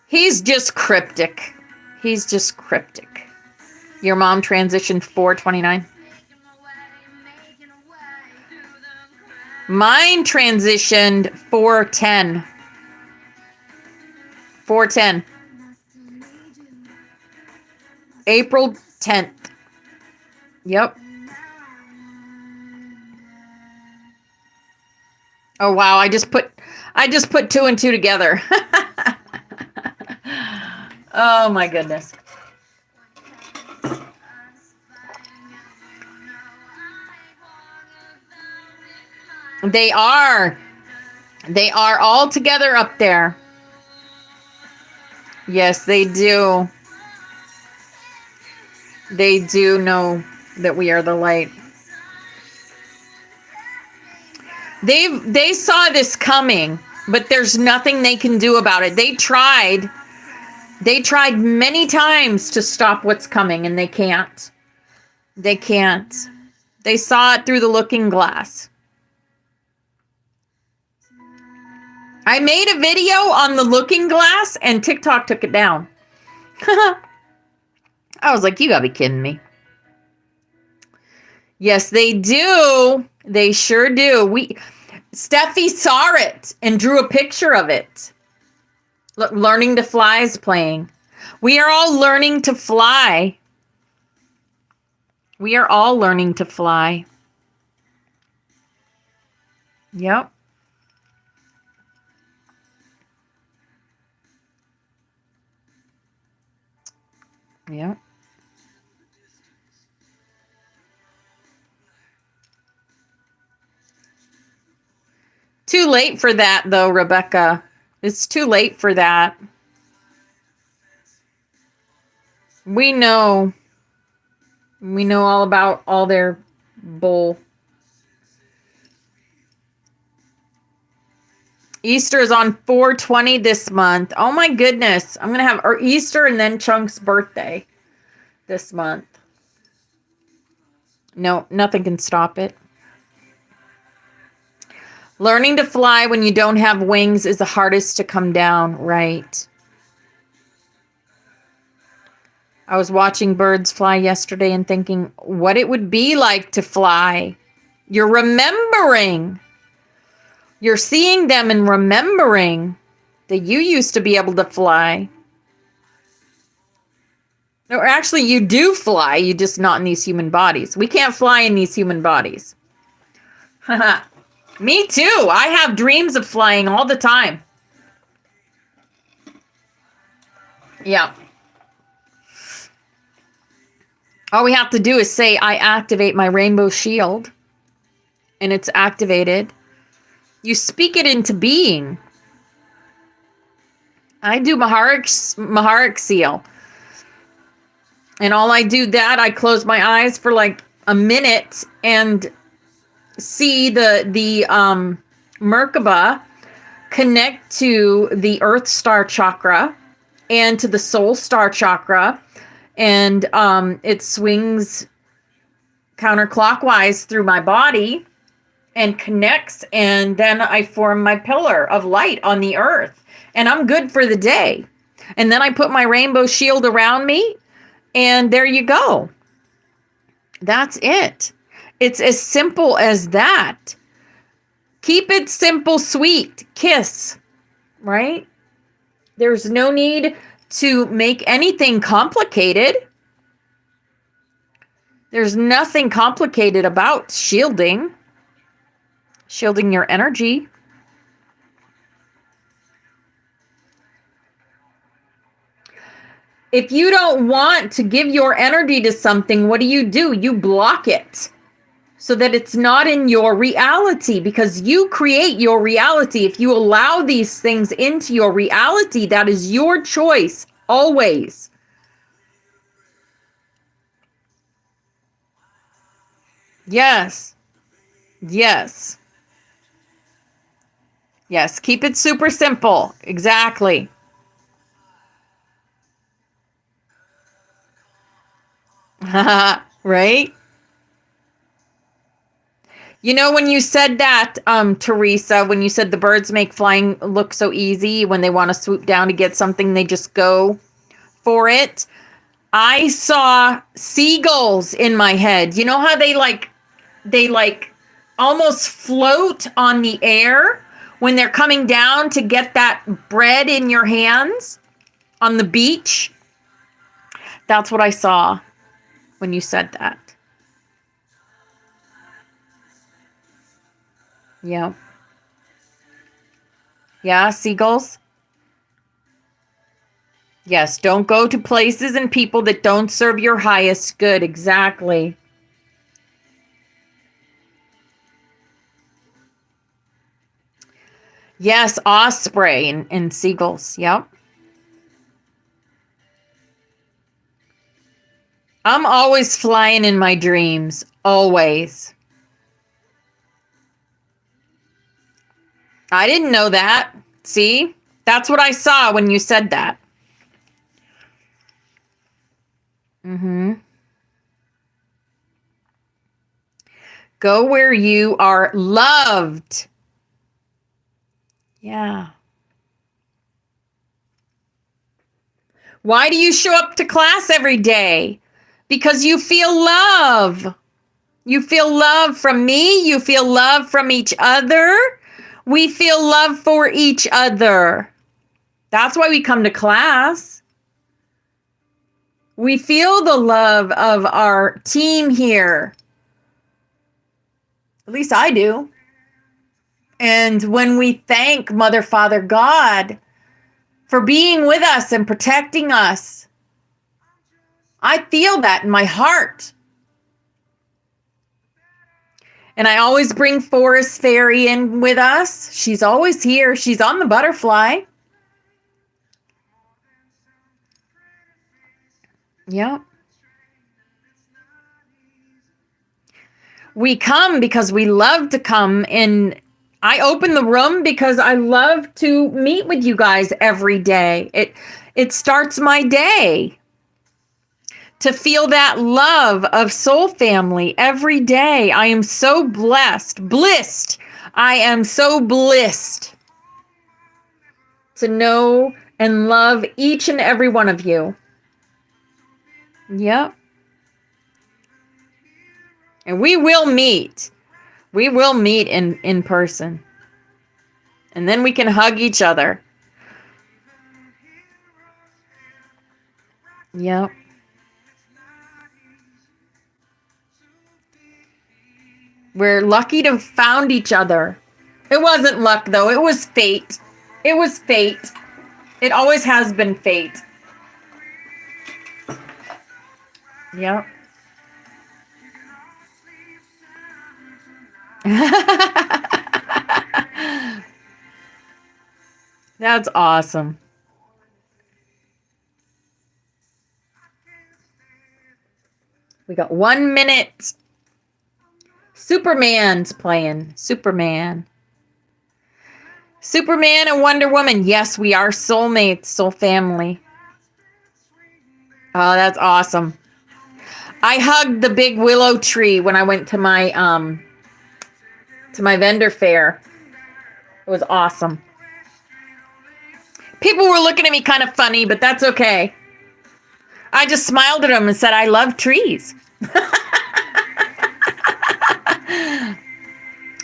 He's just cryptic. He's just cryptic. Your mom transitioned 4/29. Mine transitioned 4/10. 4/10. April 10th. Yep. Oh wow, I just put 2 and 2 together. Oh my goodness. They are all together up there. Yes, they do. They do know that we are the light. They saw this coming, but there's nothing they can do about it. They tried many times to stop what's coming, and they can't. They can't. They saw it through the looking glass. I made a video on the looking glass, and TikTok took it down. I was like, you gotta be kidding me. Yes, they do. They sure do. Steffi saw it and drew a picture of it. Look, Learning to Fly is playing. We are all learning to fly. We are all learning to fly. Yep. Yep. Too late for that, though, Rebecca. It's too late for that. We know. We know all about all their bull. Easter is on 4/20 this month. Oh my goodness. I'm going to have Easter and then Chunk's birthday this month. No, nothing can stop it. Learning to fly when you don't have wings is the hardest to come down, right? I was watching birds fly yesterday and thinking what it would be like to fly. You're remembering. You're seeing them and remembering that you used to be able to fly. Or actually, you do fly. You're just not in these human bodies. We can't fly in these human bodies. Me too. I have dreams of flying all the time. Yeah. All we have to do is say, I activate my rainbow shield. And it's activated. You speak it into being. I do Maharic seal. And all I do that, I close my eyes for like a minute and see the Merkaba connect to the Earth Star chakra and to the Soul Star chakra. And it swings counterclockwise through my body and connects. And then I form my pillar of light on the earth. And I'm good for the day. And then I put my rainbow shield around me. And there you go. That's it. It's as simple as that. Keep it simple, sweet. Kiss. Right? There's no need to make anything complicated. There's nothing complicated about shielding. Shielding your energy. If you don't want to give your energy to something, what do? You block it so that it's not in your reality, because you create your reality. If you allow these things into your reality, that is your choice, always. Yes. Yes. Yes. Keep it super simple. Exactly. Right? You know, when you said that, Teresa, when you said the birds make flying look so easy, when they want to swoop down to get something, they just go for it. I saw seagulls in my head. You know how they almost float on the air when they're coming down to get that bread in your hands on the beach? That's what I saw when you said that. Yeah. Yeah, seagulls. Yes, don't go to places and people that don't serve your highest good. Exactly. Yes, osprey and seagulls. Yep. I'm always flying in my dreams. Always. I didn't know that. See? That's what I saw when you said that. Mm-hmm. Go where you are loved. Yeah. Why do you show up to class every day? Because you feel love. You feel love from me. You feel love from each other. We feel love for each other. That's why we come to class. We feel the love of our team here. At least I do. And when we thank Mother, Father, God for being with us and protecting us, I feel that in my heart. And I always bring Forest Fairy in with us. She's always here. She's on the butterfly. Yep. We come because we love to come, and I open the room because I love to meet with you guys every day. It starts my day. To feel that love of soul family every day. I am so blessed. I am so blessed to know and love each and every one of you. Yep. And we will meet. We will meet in person. And then we can hug each other. Yep. We're lucky to have found each other. It wasn't luck, though. It was fate. It was fate. It always has been fate. Yep. That's awesome. We got 1 minute. Superman's playing. Superman and Wonder Woman. Yes, we are soulmates, soul family. Oh, that's awesome. I hugged the big willow tree when I went to my vendor fair. It was awesome. People were looking at me kind of funny, but that's okay. I just smiled at them and said, I love trees.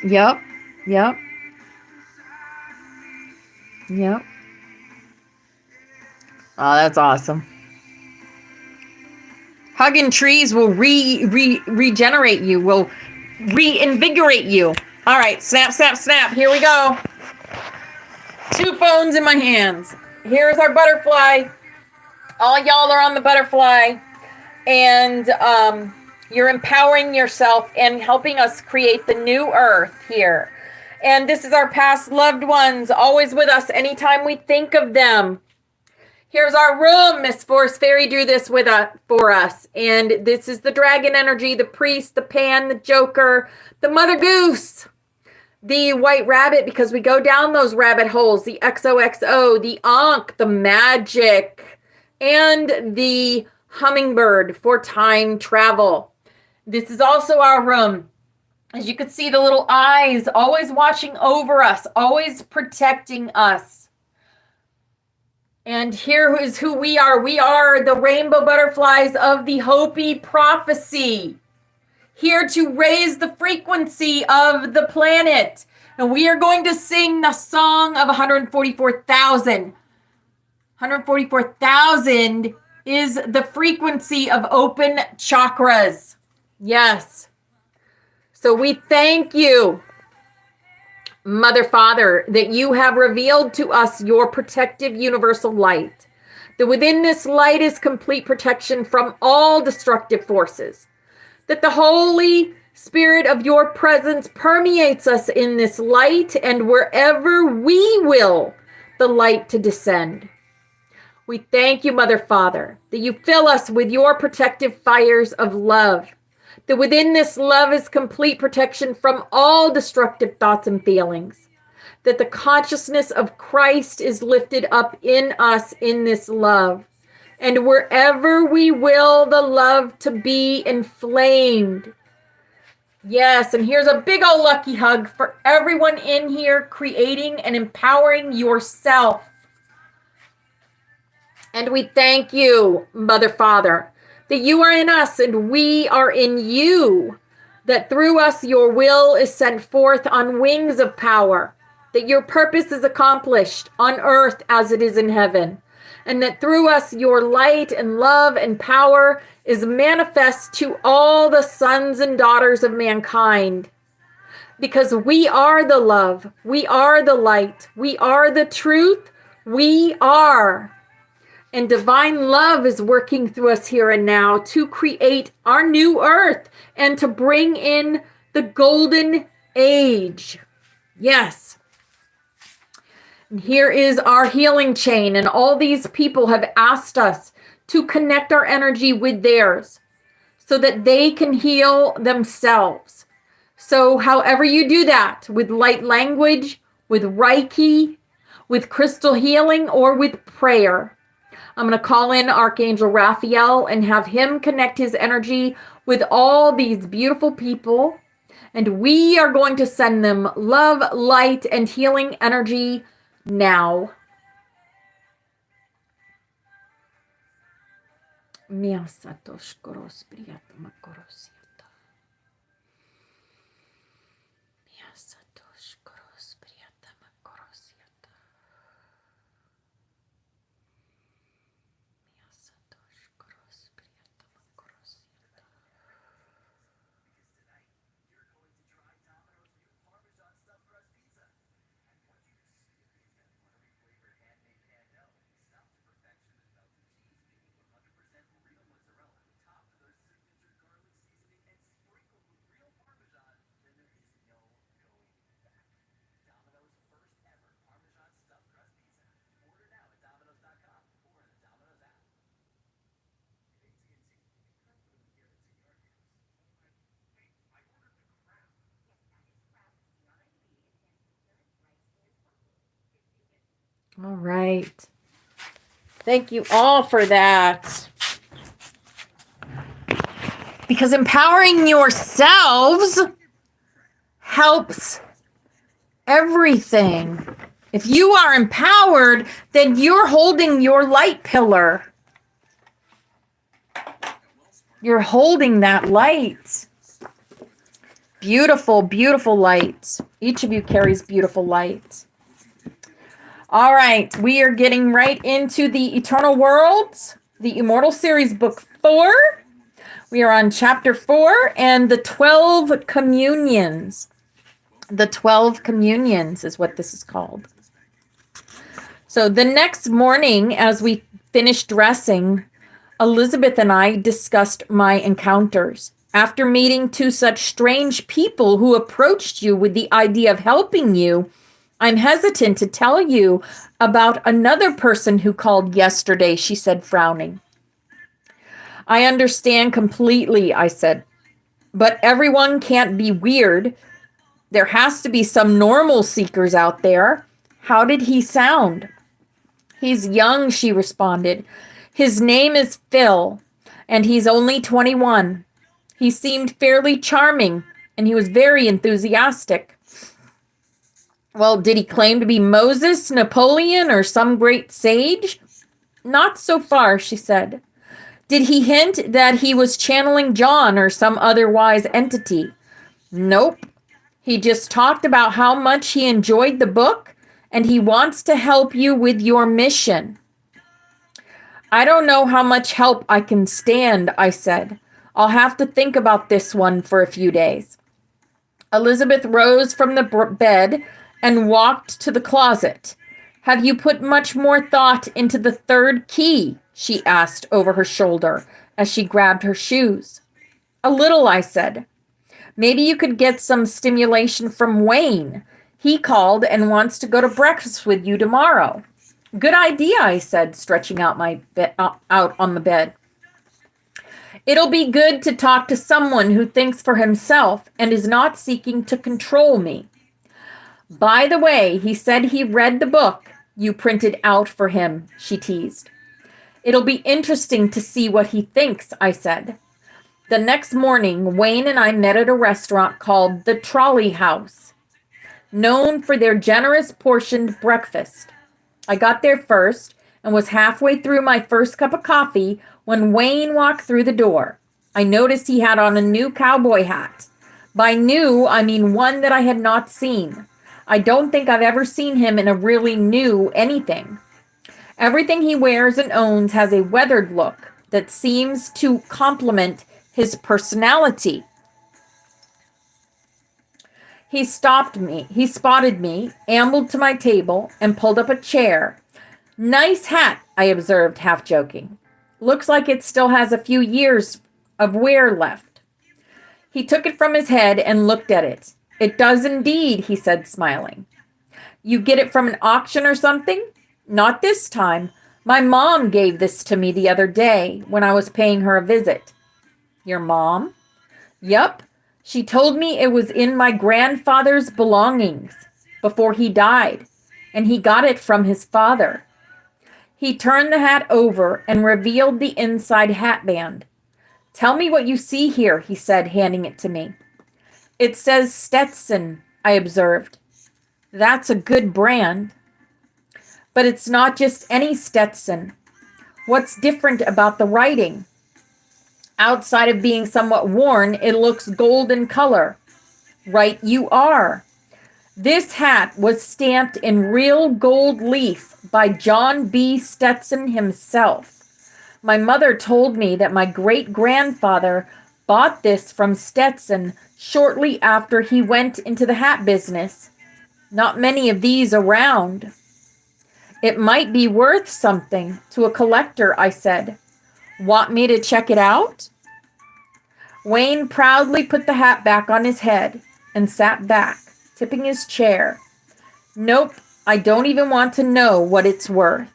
Yep. Yep. Yep. Oh, that's awesome. Hugging trees will regenerate you, will reinvigorate you. All right, snap, snap, snap. Here we go. 2 phones in my hands. Here's our butterfly. All y'all are on the butterfly, and you're empowering yourself and helping us create the new earth here. And this is our past loved ones, always with us anytime we think of them. Here's our room. Miss Force Fairy drew this for us. And this is the dragon energy, the priest, the pan, the joker, the mother goose, the white rabbit, because we go down those rabbit holes, the XOXO, the Ankh, the magic, and the hummingbird for time travel. This is also our room. As you can see, the little eyes always watching over us, always protecting us. And here is who we are. We are the rainbow butterflies of the Hopi prophecy, here to raise the frequency of the planet. And we are going to sing the song of 144,000. 144,000 is the frequency of open chakras. Yes. So we thank you, Mother Father, that you have revealed to us your protective universal light. That within this light is complete protection from all destructive forces. That the Holy Spirit of your presence permeates us in this light, and wherever we will the light to descend. We thank you, Mother Father, that you fill us with your protective fires of love. That within this love is complete protection from all destructive thoughts and feelings. That the consciousness of Christ is lifted up in us in this love. And wherever we will the love to be inflamed. Yes, and here's a big old lucky hug for everyone in here creating and empowering yourself. And we thank you, Mother Father, that you are in us and we are in you, that through us your will is sent forth on wings of power, that your purpose is accomplished on earth as it is in heaven, and that through us your light and love and power is manifest to all the sons and daughters of mankind. Because we are the love, we are the light, we are the truth, we are. And divine love is working through us here and now to create our new earth and to bring in the golden age. Yes. And here is our healing chain. And all these people have asked us to connect our energy with theirs so that they can heal themselves. So however you do that, with light language, with Reiki, with crystal healing, or with prayer, I'm going to call in Archangel Raphael and have him connect his energy with all these beautiful people. And we are going to send them love, light, and healing energy now. All right. Thank you all for that. Because empowering yourselves helps everything. If you are empowered, then you're holding your light pillar. You're holding that light. Beautiful, beautiful light. Each of you carries beautiful light. All right, we are getting right into the Eternal Worlds, the Immortal Series, Book 4. We are on Chapter 4 and the 12 Communions. The 12 Communions is what this is called. So the next morning, as we finished dressing, Elizabeth and I discussed my encounters. After meeting two such strange people who approached you with the idea of helping you, I'm hesitant to tell you about another person who called yesterday, she said, frowning. I understand completely, I said, but everyone can't be weird. There has to be some normal seekers out there. How did he sound? He's young, she responded. His name is Phil, and he's only 21. He seemed fairly charming, and he was very enthusiastic. Well, did he claim to be Moses, Napoleon, or some great sage? Not so far, she said. Did he hint that he was channeling John or some other wise entity? Nope. He just talked about how much he enjoyed the book, and he wants to help you with your mission. I don't know how much help I can stand, I said. I'll have to think about this one for a few days. Elizabeth rose from the bed and walked to the closet. Have you put much more thought into the third key? She asked over her shoulder as she grabbed her shoes. A little, I said. Maybe you could get some stimulation from Wayne. He called and wants to go to breakfast with you tomorrow. Good idea, I said, stretching out out on the bed. It'll be good to talk to someone who thinks for himself and is not seeking to control me. By the way, he said he read the book you printed out for him, she teased. It'll be interesting to see what he thinks, I said. The next morning, Wayne and I met at a restaurant called the Trolley House, known for their generous portioned breakfast. I got there first and was halfway through my first cup of coffee when Wayne walked through the door. I noticed he had on a new cowboy hat. By new, I mean one that I had not seen. I don't think I've ever seen him in a really new anything. Everything he wears and owns has a weathered look that seems to complement his personality. He spotted me, ambled to my table, and pulled up a chair. Nice hat, I observed, half joking. Looks like it still has a few years of wear left. He took it from his head and looked at it. It does indeed, he said, smiling. You get it from an auction or something? Not this time. My mom gave this to me the other day when I was paying her a visit. Your mom? Yup. She told me it was in my grandfather's belongings before he died, and he got it from his father. He turned the hat over and revealed the inside hatband. Tell me what you see here, he said, handing it to me. It says Stetson, I observed. That's a good brand. But it's not just any Stetson. What's different about the writing? Outside of being somewhat worn, it looks gold in color. Right you are. This hat was stamped in real gold leaf by John B. Stetson himself. My mother told me that my great-grandfather bought this from Stetson shortly after he went into the hat business. Not many of these around. It might be worth something to a collector, I said. Want me to check it out? Wayne proudly put the hat back on his head and sat back, tipping his chair. Nope, I don't even want to know what it's worth.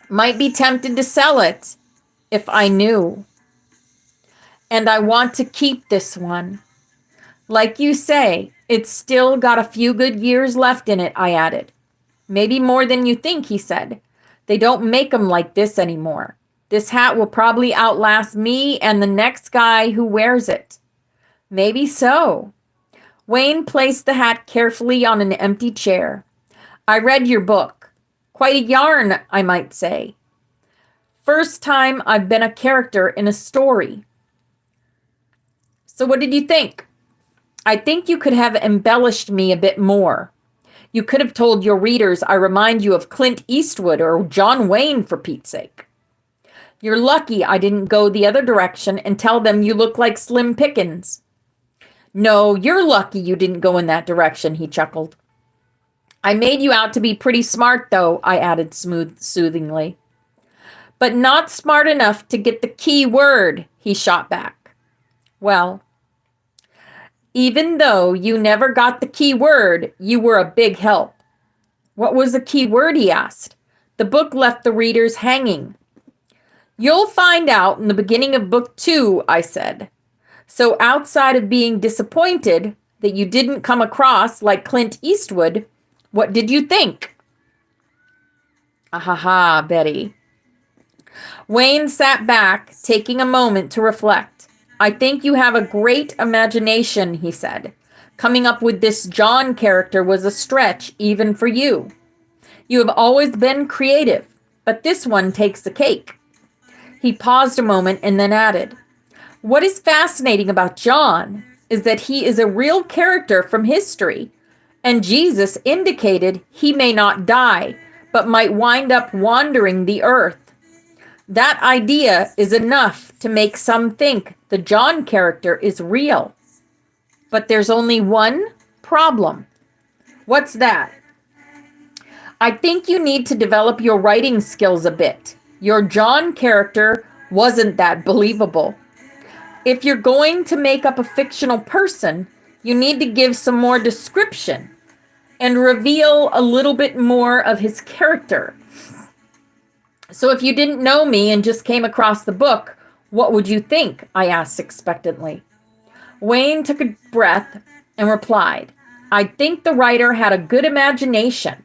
Might be tempted to sell it if I knew. And I want to keep this one. Like you say, it's still got a few good years left in it, I added. Maybe more than you think, he said. They don't make them like this anymore. This hat will probably outlast me and the next guy who wears it. Maybe so. Wayne placed the hat carefully on an empty chair. I read your book. Quite a yarn, I might say. First time I've been a character in a story. So what did you think? I think you could have embellished me a bit more. You could have told your readers I remind you of Clint Eastwood or John Wayne, for Pete's sake. You're lucky I didn't go the other direction and tell them you look like Slim Pickens. No, you're lucky you didn't go in that direction, he chuckled. I made you out to be pretty smart, though, I added soothingly. But not smart enough to get the key word, he shot back. Well, even though you never got the key word, you were a big help. What was the key word, he asked. The book left the readers hanging. You'll find out in the beginning of book 2, I said. So outside of being disappointed that you didn't come across like Clint Eastwood, what did you think? Ahaha, Betty. Wayne sat back, taking a moment to reflect. I think you have a great imagination, he said. Coming up with this John character was a stretch, even for you. You have always been creative, but this one takes the cake. He paused a moment and then added, what is fascinating about John is that he is a real character from history, and Jesus indicated he may not die, but might wind up wandering the earth. That idea is enough to make some think the John character is real. But there's only one problem. What's that? I think you need to develop your writing skills a bit. Your John character wasn't that believable. If you're going to make up a fictional person, you need to give some more description and reveal a little bit more of his character. So if you didn't know me and just came across the book, what would you think? I asked expectantly. Wayne took a breath and replied, I think the writer had a good imagination,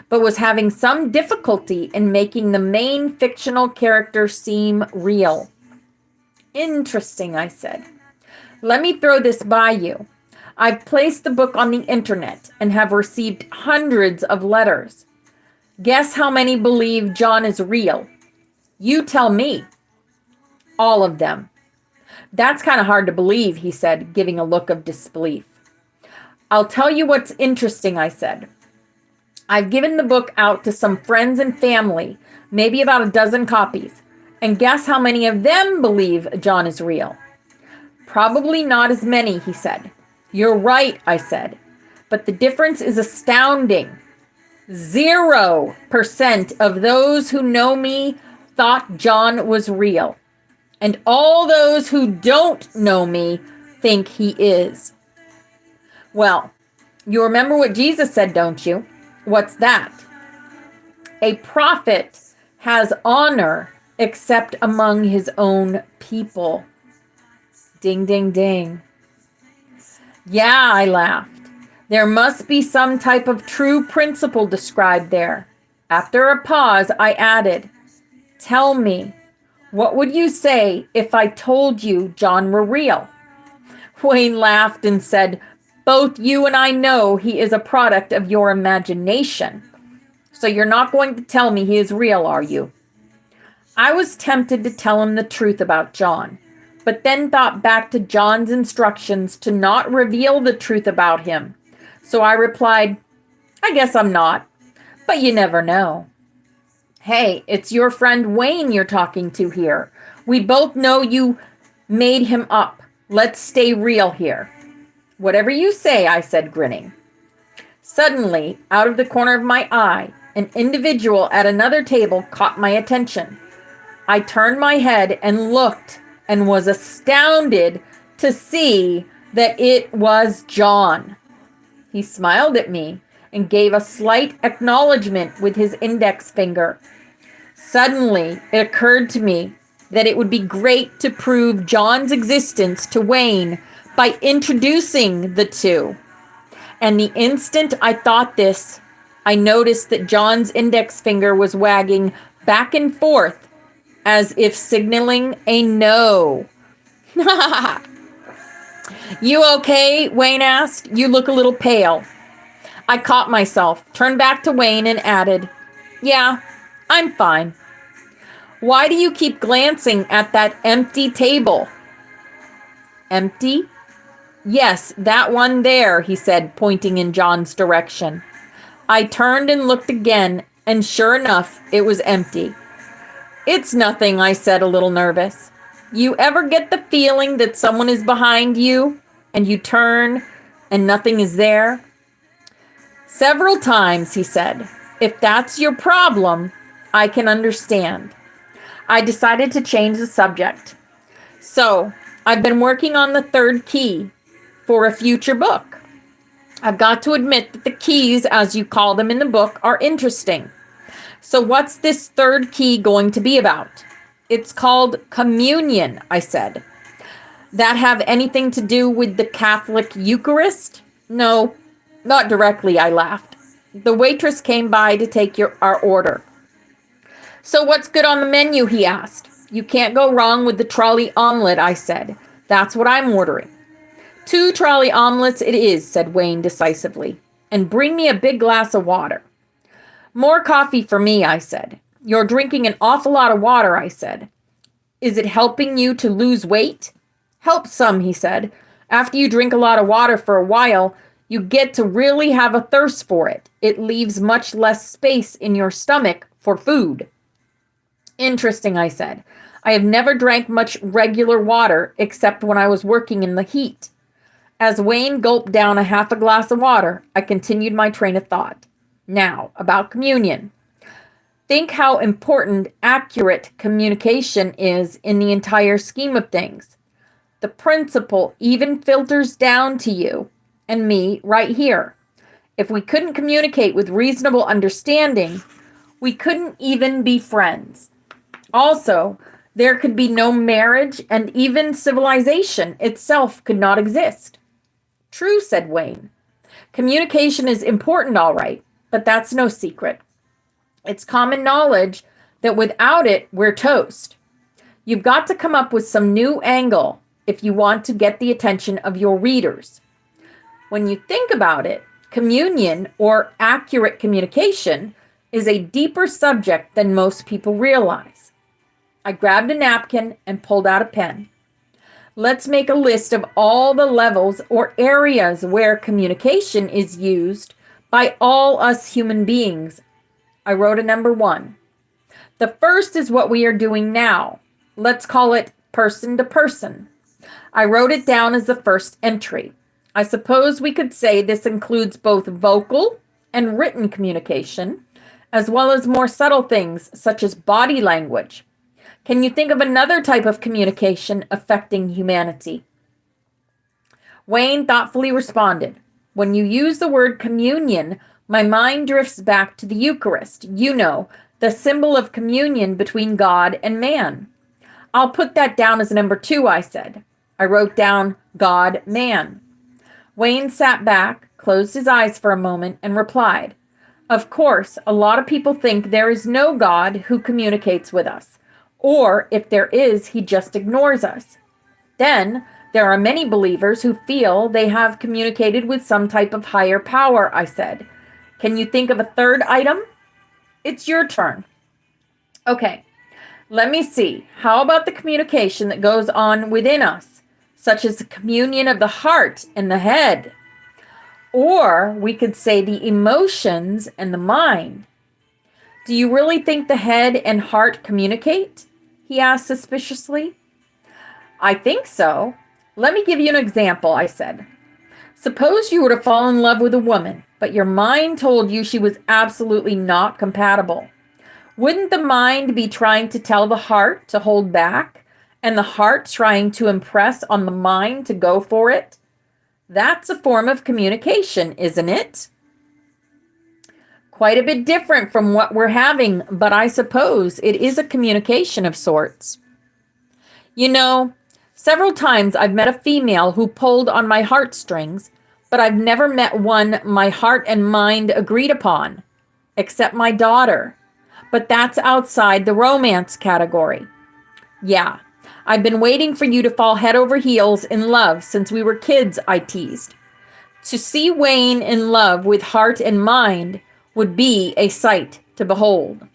but was having some difficulty in making the main fictional character seem real. Interesting, I said. Let me throw this by you. I've placed the book on the internet and have received hundreds of letters. Guess how many believe John is real? You tell me. All of them. That's kind of hard to believe, he said, giving a look of disbelief. I'll tell you what's interesting, I said. I've given the book out to some friends and family, maybe about a dozen copies. And guess how many of them believe John is real? Probably not as many, he said. You're right, I said. But the difference is astounding. 0% of those who know me thought John was real. And all those who don't know me think he is. Well, you remember what Jesus said, don't you? What's that? A prophet has honor except among his own people. Ding, ding, ding. Yeah, I laughed. There must be some type of true principle described there. After a pause, I added, tell me, what would you say if I told you John were real? Wayne laughed and said, both you and I know he is a product of your imagination. So you're not going to tell me he is real, are you? I was tempted to tell him the truth about John, but then thought back to John's instructions to not reveal the truth about him. So I replied, I guess I'm not, but you never know. Hey, it's your friend Wayne you're talking to here. We both know you made him up. Let's stay real here. Whatever you say, I said, grinning. Suddenly, out of the corner of my eye, an individual at another table caught my attention. I turned my head and looked and was astounded to see that it was John. He smiled at me and gave a slight acknowledgement with his index finger. Suddenly, it occurred to me that it would be great to prove John's existence to Wayne by introducing the two. And the instant I thought this, I noticed that John's index finger was wagging back and forth as if signaling a no. You okay? Wayne asked. You look a little pale. I caught myself, turned back to Wayne and added, yeah, I'm fine. Why do you keep glancing at that empty table? Empty? Yes, that one there, he said, pointing in John's direction. I turned and looked again, and sure enough, it was empty. It's nothing, I said, a little nervous. You ever get the feeling that someone is behind you, and you turn, and nothing is there? Several times, he said. If that's your problem, I can understand. I decided to change the subject. So, I've been working on the third key for a future book. I've got to admit that the keys, as you call them in the book, are interesting. So what's this third key going to be about? It's called communion, I said. That have anything to do with the Catholic Eucharist? No, not directly, I laughed. The waitress came by to take our order. So what's good on the menu, he asked. You can't go wrong with the trolley omelet, I said. That's what I'm ordering. 2 trolley omelets it is, said Wayne decisively. And bring me a big glass of water. More coffee for me, I said. You're drinking an awful lot of water, I said. Is it helping you to lose weight? Helps some, he said. After you drink a lot of water for a while, you get to really have a thirst for it. It leaves much less space in your stomach for food. Interesting, I said. I have never drank much regular water except when I was working in the heat. As Wayne gulped down a half a glass of water, I continued my train of thought. Now, about communion. Think how important accurate communication is in the entire scheme of things. The principle even filters down to you and me right here. If we couldn't communicate with reasonable understanding, we couldn't even be friends. Also, there could be no marriage, and even civilization itself could not exist. True, said Wayne. Communication is important, all right, but that's no secret. It's common knowledge that without it, we're toast. You've got to come up with some new angle if you want to get the attention of your readers. When you think about it, communion, or accurate communication, is a deeper subject than most people realize. I grabbed a napkin and pulled out a pen. Let's make a list of all the levels or areas where communication is used by all us human beings. I wrote a number 1. The first is what we are doing now. Let's call it person to person. I wrote it down as the first entry. I suppose we could say this includes both vocal and written communication, as well as more subtle things such as body language. Can you think of another type of communication affecting humanity? Wayne thoughtfully responded, when you use the word communion, my mind drifts back to the Eucharist, you know, the symbol of communion between God and man. I'll put that down as number 2, I said. I wrote down God, man. Wayne sat back, closed his eyes for a moment, and replied, of course, a lot of people think there is no God who communicates with us. Or, if there is, he just ignores us. Then, there are many believers who feel they have communicated with some type of higher power, I said. Can you think of a third item? It's your turn. Okay, let me see. How about the communication that goes on within us, such as the communion of the heart and the head? Or we could say the emotions and the mind. Do you really think the head and heart communicate? He asked suspiciously. I think so. Let me give you an example, I said. Suppose you were to fall in love with a woman, but your mind told you she was absolutely not compatible. Wouldn't the mind be trying to tell the heart to hold back, and the heart trying to impress on the mind to go for it? That's a form of communication, isn't it? Quite a bit different from what we're having, but I suppose it is a communication of sorts. You know, several times I've met a female who pulled on my heartstrings, but I've never met one my heart and mind agreed upon, except my daughter. But that's outside the romance category. Yeah, I've been waiting for you to fall head over heels in love since we were kids, I teased. To see Wayne in love with heart and mind would be a sight to behold.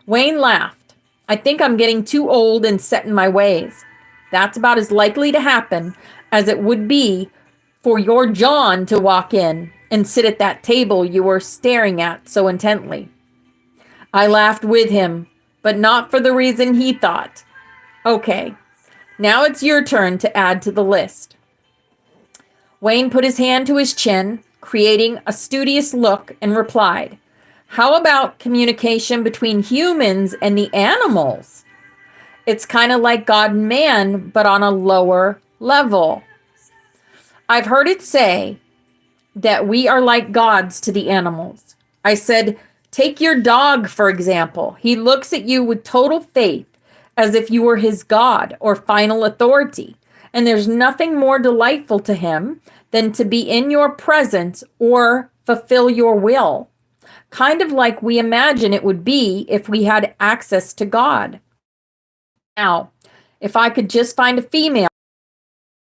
Wayne laughed. I think I'm getting too old and set in my ways. That's about as likely to happen as it would be for your John to walk in and sit at that table you were staring at so intently. I laughed with him, but not for the reason he thought. Okay, now it's your turn to add to the list. Wayne put his hand to his chin, creating a studious look, and replied, "How about communication between humans and the animals? It's kind of like God and man, but on a lower level. I've heard it say that we are like gods to the animals." I said, "Take your dog, for example. He looks at you with total faith, as if you were his God or final authority. And there's nothing more delightful to him than to be in your presence or fulfill your will. Kind of like we imagine it would be if we had access to God. Now, if I could just find a female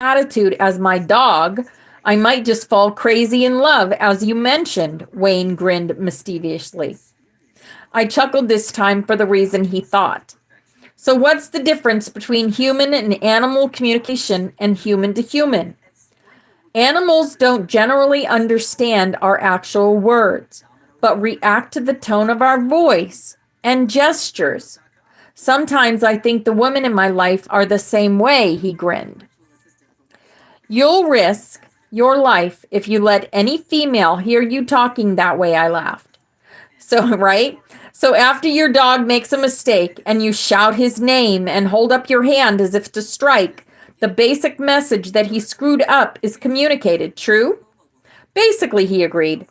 attitude as my dog, I might just fall crazy in love, as you mentioned," Wayne grinned mischievously. I chuckled this time for the reason he thought. So what's the difference between human and animal communication and human to human? Animals don't generally understand our actual words, but react to the tone of our voice and gestures. Sometimes I think the women in my life are the same way, he grinned. You'll risk your life if you let any female hear you talking that way, I laughed. So, right? So after your dog makes a mistake and you shout his name and hold up your hand as if to strike, the basic message that he screwed up is communicated, true? Basically, he agreed.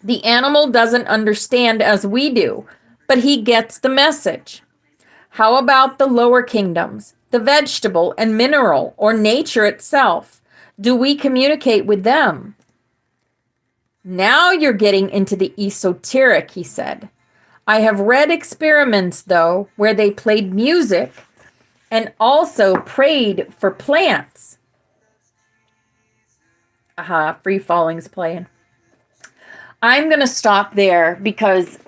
The animal doesn't understand as we do, but he gets the message. How about the lower kingdoms, the vegetable and mineral, or nature itself? Do we communicate with them? Now you're getting into the esoteric, he said. I have read experiments, though, where they played music and also prayed for plants. Free Falling's playing. I'm going to stop there because,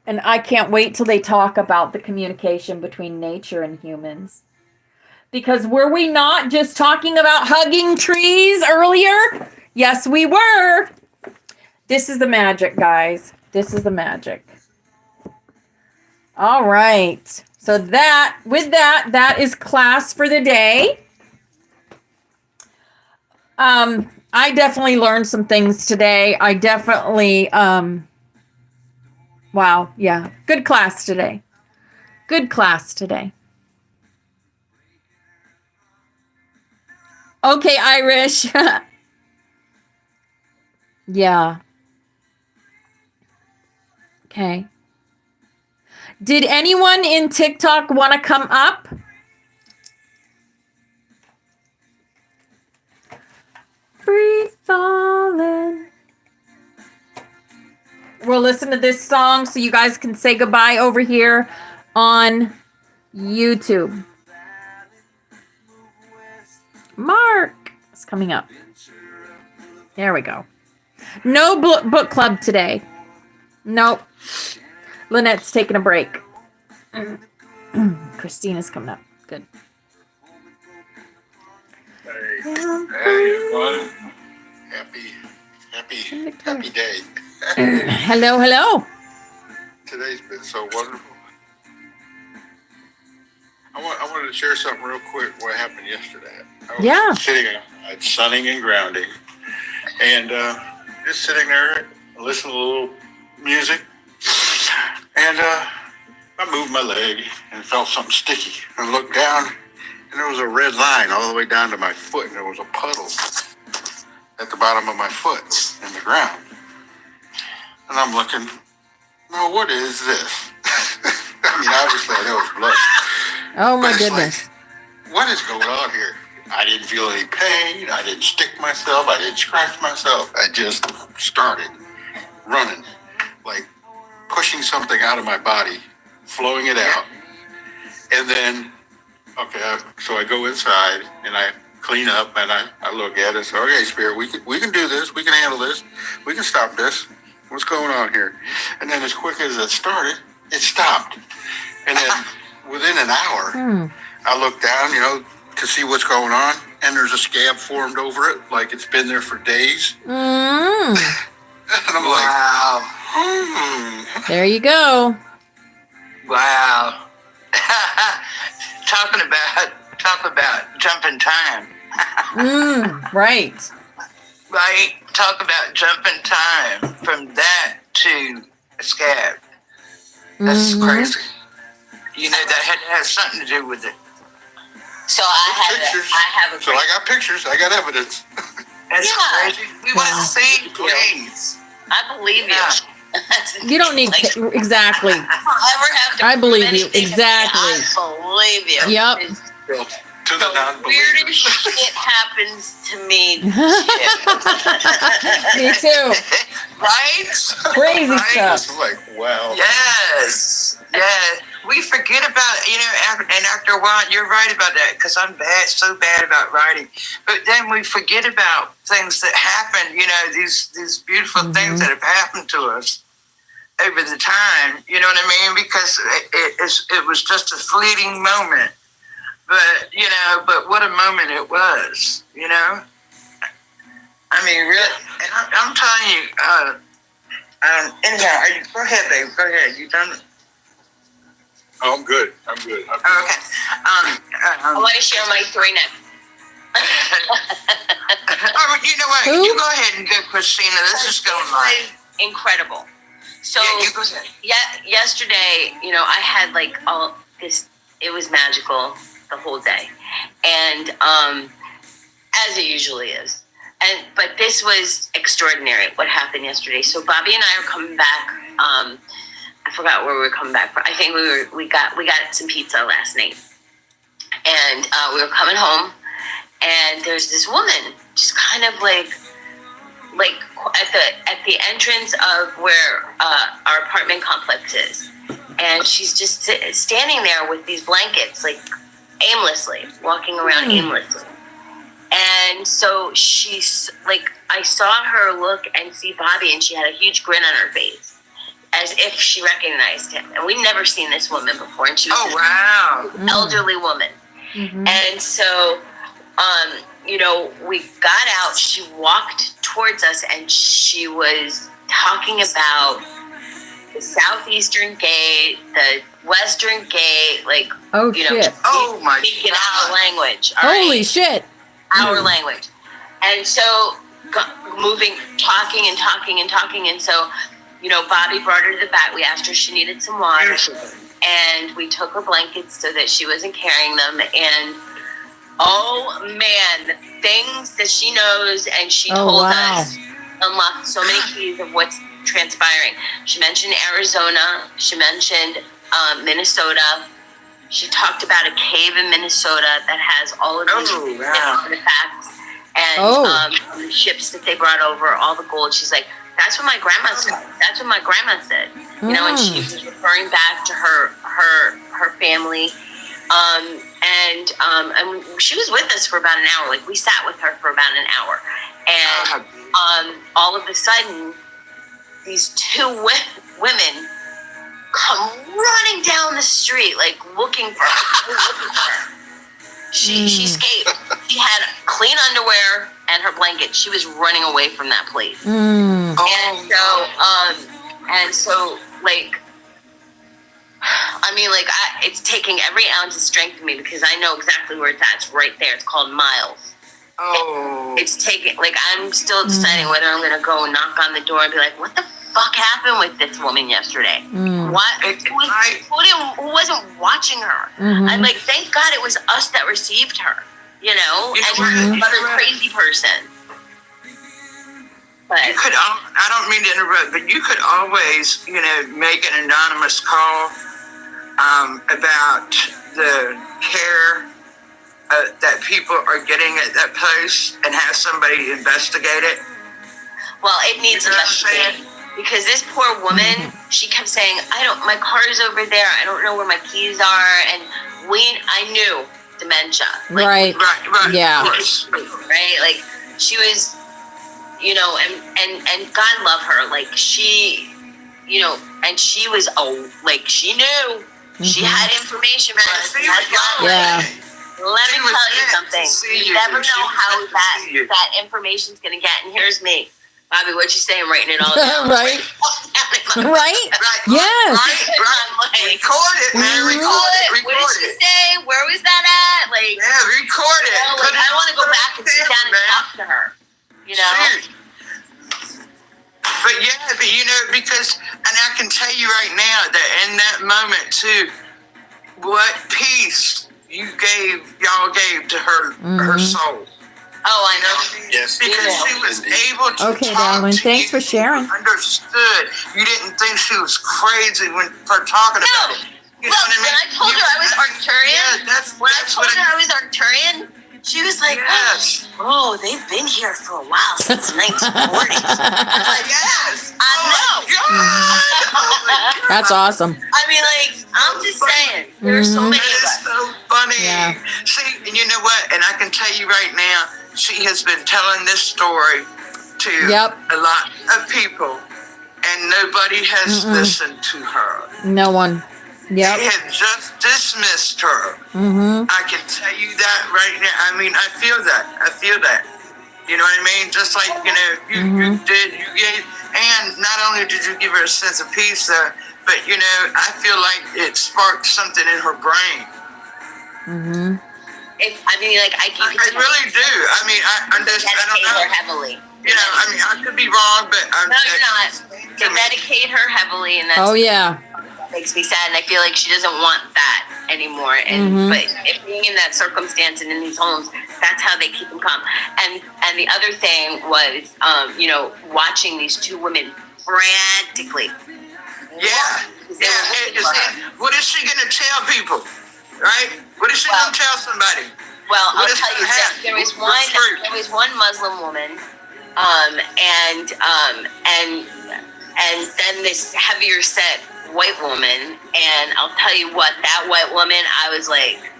and I can't wait till they talk about the communication between nature and humans. Because were we not just talking about hugging trees earlier? Yes, we were. This is the magic, guys. This is the magic. All right. So that is class for the day. I definitely learned some things today. I definitely, good class today. Good class today. Okay, Irish. Yeah. Okay. Did anyone in TikTok want to come up? Free falling. We'll listen to this song so you guys can say goodbye over here on YouTube. Mark is coming up. There we go. No book club today. Nope. Lynette's taking a break. Christina's coming up. Good. Hey, everyone. Happy day. Hello. Today's been so wonderful. I wanted to share something real quick what happened yesterday. I was sitting outside, sunning and grounding, and just sitting there listening to a little music, and I moved my leg and felt something sticky, and looked down, and there was a red line all the way down to my foot, and there was a puddle at the bottom of my foot in the ground. And I'm looking, well, what is this? I mean, obviously I know it's blood. Oh my goodness. Like, what is going on here? I didn't feel any pain. I didn't stick myself. I didn't scratch myself. I just started running, like pushing something out of my body, flowing it out. And then, so I go inside and I clean up and I look at it and say, okay, Spirit, we can do this. We can handle this. We can stop this. What's going on here? And then as quick as it started, it stopped. And then within an hour, I look down, to see what's going on. And there's a scab formed over it, like it's been there for days. And I'm wow. like, There you go. Wow. Talk about jumping time. Right. Right. talk about jumping time from that to a scab. That's crazy. You know, that had to have something to do with it. So Pictures. I have a So I got pictures. I got evidence. That's Yeah. crazy. We want to see, please. I believe you. Yeah. You don't need exactly. I don't ever have to I prove believe you. anything to me. Exactly. I believe you. Yep. It's To the the non-believers. weirdest shit happens to me too. Me too. Right? Crazy Right? stuff. It's like, wow. Yes. Yeah. We forget about, and after a while, you're right about that, because I'm so bad about writing. But then we forget about things that happen, these beautiful things that have happened to us over the time, you know what I mean? Because it was just a fleeting moment. But what a moment it was, I mean, really, and I'm telling you, anyhow, go ahead, babe, go ahead. You done? Oh, I'm good. I'm good. Oh, okay. I want to share my story next. You know what? Who? You go ahead and go, Christina. This is going This live. was incredible. So Yeah, you go ahead. yesterday, I had like all this. It was magical the whole day, and as it usually is. But this was extraordinary. What happened yesterday? So Bobby and I are coming back. I forgot where we were coming back from. I think we got some pizza last night, and we were coming home, and there's this woman just kind of like at the entrance of where our apartment complex is, and she's just standing there with these blankets, like aimlessly walking around aimlessly. And so she's like, I saw her look and see Bobby, and she had a huge grin on her face, as if she recognized him. And we'd never seen this woman before, and she was wow. elderly woman. And so, we got out. She walked towards us, and she was talking about the southeastern gate, the western gate, like, Shit. Oh, my speaking God. our language. All Holy right? shit. Our language. And so talking. And so, Bobby brought her to the back. We asked her if she needed some water. And we took her blankets so that she wasn't carrying them. And oh man, the things that she knows and she told us unlocked so many keys of what's transpiring. She mentioned Arizona. She mentioned Minnesota. She talked about a cave in Minnesota that has all of these artifacts and the ships that they brought over, all the gold. She's like, that's what my grandma said. That's what my grandma said. And she was referring back to her family. And she was with us for about an hour. Like, we sat with her for about an hour. And all of a sudden, these two women come running down the street, like looking for her. She escaped. She had clean underwear and her blanket. She was running away from that place. And so, like, I mean, like, it's taking every ounce of strength in me because I know exactly where it's at. It's right there. It's called Miles. Oh. It's taking, like, I'm still deciding whether I'm going to go knock on the door and be like, what the fuck happened with this woman yesterday? What? Who wasn't watching her? I'm like, thank God it was us that received her, and another crazy person. But You could, I don't mean to interrupt, but you could always, make an anonymous call about the care that people are getting at that place and have somebody investigate it. Well, it needs investigating. Because this poor woman, she kept saying, my car's over there. I don't know where my keys are. And I knew dementia. Like, Right. Yeah. Of course. Right? Like, she was, and God love her. Like, she, and she was, she knew. She had information for us. Yeah. Let me tell you something. You never know how that information's going to get. And here's me. Bobby, what you saying? Writing it all down. Right. Right. Yes. Record it, man. Record it. What did she say? Where was that at? Like, yeah, record it. I want to go back and sit down and talk to her. Shoot. but because, and I can tell you right now that in that moment too, what peace y'all gave to her soul. Oh, I know. Yes. Because she was able to Okay, talk darling. to Thanks you. for sharing. You understood. You didn't think she was crazy for talking about it. You know what I mean? When I told her I was Arcturian, yeah, when I told her I was Arcturian, she was like, yes. "Oh, they've been here for a while since the 1940s." I'm like, Yes. I know. Oh my God. That's awesome. I mean, like, I'm just saying, there are so many That of is us. so funny. Yeah. See, and you know what? And I can tell you right now, she has been telling this story to Yep. a lot of people, and nobody has listened to her. No one. They Yep. have just dismissed her. Mm-hmm. I can tell you that right now. I mean, I feel that. You know what I mean? Just like, you gave, and not only did you give her a sense of peace, but, I feel like it sparked something in her brain. Mm-hmm. I mean, like, I really do. I mean, I don't dedicate her know. heavily. I mean, I could be wrong, but No, you're not. They dedicate her heavily, and that's Oh, yeah. makes me sad, and I feel like she doesn't want that anymore. And but if being in that circumstance and in these homes, that's how they keep them calm. And the other thing was, watching these two women frantically. What is she gonna tell people, right? What is she gonna tell somebody? Well, I'll What is tell you her that hat? there was What's fruit? one Muslim woman, and then this heavier set white woman, and I'll tell you what, that white woman, I was like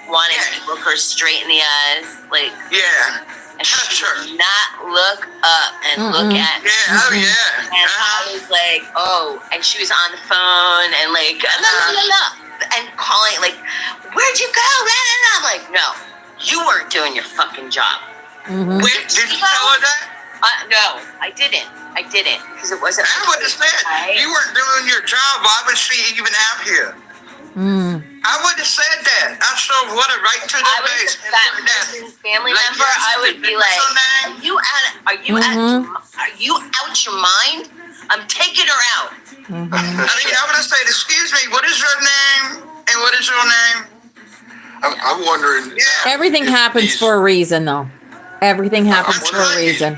wanting to look her straight in the eyes, like, and touch she her. would not look up and look at me. And I was like, oh, and she was on the phone and like, and calling, like, where'd you go? I'm like, no, you weren't doing your fucking job. Did you tell her that? No, I didn't, because it wasn't. I would have said, you weren't doing your job. Why was she even out here? I would have said that. I sure would have, right to the face. That person's family member, I would be like, are you out your mind? I'm taking her out. I mean, I would have said, excuse me, what is your name? And what is your name? I'm wondering. Everything happens for a reason, though. Everything happens for a reason.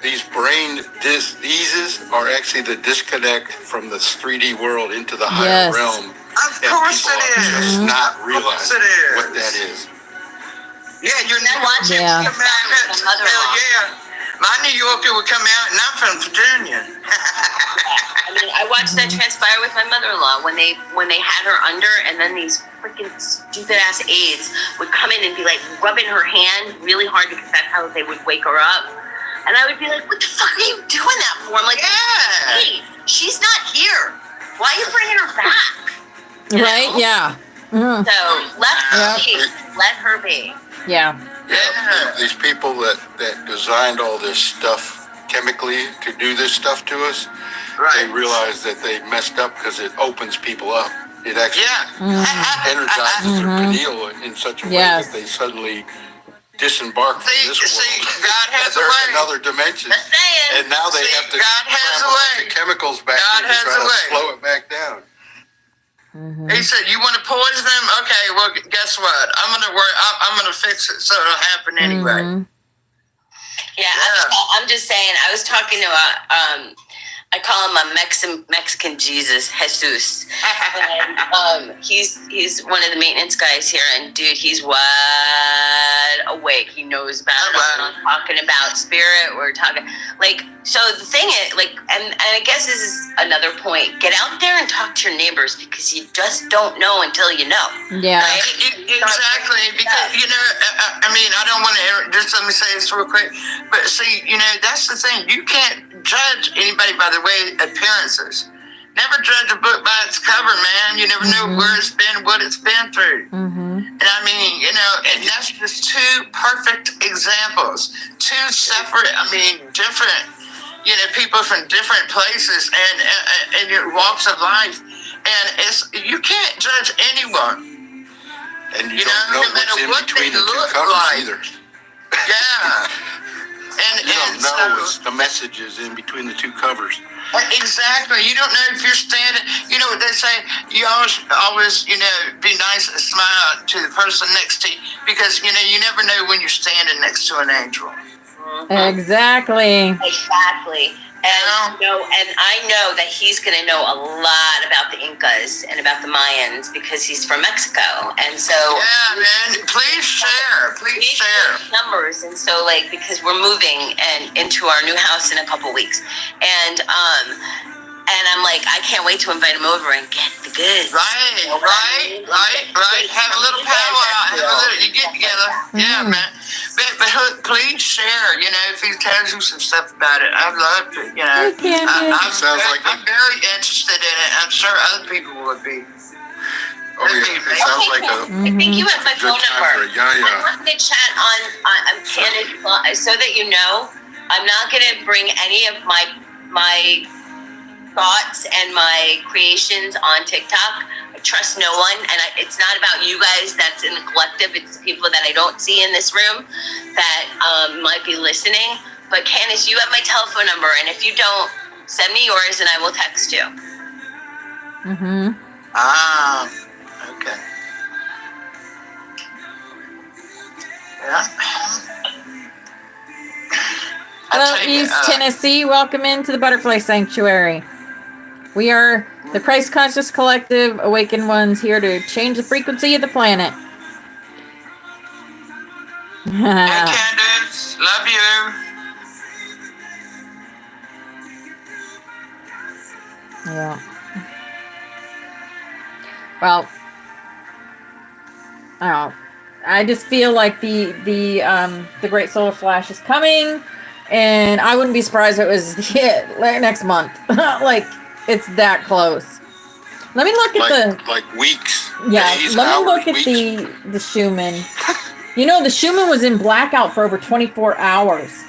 These brain diseases are actually the disconnect from the 3D world into the higher realm. Of course it is. Just not realizing what that is. Yeah, you're not watching. Yeah. My New Yorker would come out, and I'm from Virginia. I mean, I watched that transpire with my mother-in-law when they had her under, and then these freaking stupid ass aides would come in and be like rubbing her hand really hard because that's how they would wake her up. And I would be like, what the fuck are you doing that for? I'm like, hey, she's not here. Why are you bringing her back? Right? Yeah. So let her be. Yeah. These people that designed all this stuff chemically to do this stuff to us, they realize that they messed up because it opens people up. It actually energizes their pineal in such a way that they suddenly disembark from this world. God has a There's way. another dimension. Just saying. And now they have to God has a cramble way. the chemicals back in to try to slow it back down. He said, "You want to poison them? Okay. Well, guess what? I'm gonna fix it so it'll happen anyway." I'm just saying. I was talking to I call him a Mexican Jesus, Jesus. And, he's one of the maintenance guys here, and dude, he's wide awake. He knows about it. I'm talking about spirit. We're talking so the thing is, and I guess this is another point. Get out there and talk to your neighbors because you just don't know until you know. Yeah. Right? Exactly. Because I mean, I don't want to just let me say this real quick, but see, that's the thing. You can't judge anybody by the way appearances. Never judge a book by its cover, man. You never know where it's been, what it's been through. And I mean, and that's just two perfect examples. Two separate, different, people from different places and your walks of life. And you can't judge anyone. And you don't know what's in between the two covers either. Yeah. And don't know is the messages in between the two covers. Exactly. You don't know if you're standing. You know what they say. You always, be nice and smile to the person next to you because you never know when you're standing next to an angel. Exactly. Exactly. And and I know that he's going to know a lot about the Incas and about the Mayans because he's from Mexico, and so yeah, man. Please share. Numbers, and so because we're moving and into our new house in a couple weeks, and I'm like, I can't wait to invite him over and get the goods. Right. Have a little powwow. You get together. Yeah, man. But please share, if he tells you some stuff about it. I'd love to, I'm very interested in it. I'm sure other people would be. Oh, yeah. It sounds like I think you have my phone number. Yeah. I'm going to chat on Candace, so that you know, I'm not going to bring any of my thoughts and my creations on TikTok. I trust no one, and it's not about you guys that's in the collective. It's the people that I don't see in this room that might be listening. But Candace, you have my telephone number, and if you don't, send me yours and I will text you. Okay. Yeah. Hello, East Tennessee. Welcome into the Butterfly Sanctuary. We are the Christ Conscious Collective, Awakened Ones, here to change the frequency of the planet. Hey, Candace. Love you. Yeah. Well, I don't know. I just feel like the Great Solar Flash is coming, and I wouldn't be surprised if it was next month. It's that close. Let me look at weeks. Yeah, days, let hours, me look weeks. at the Schumann. The Schumann was in blackout for over 24 hours.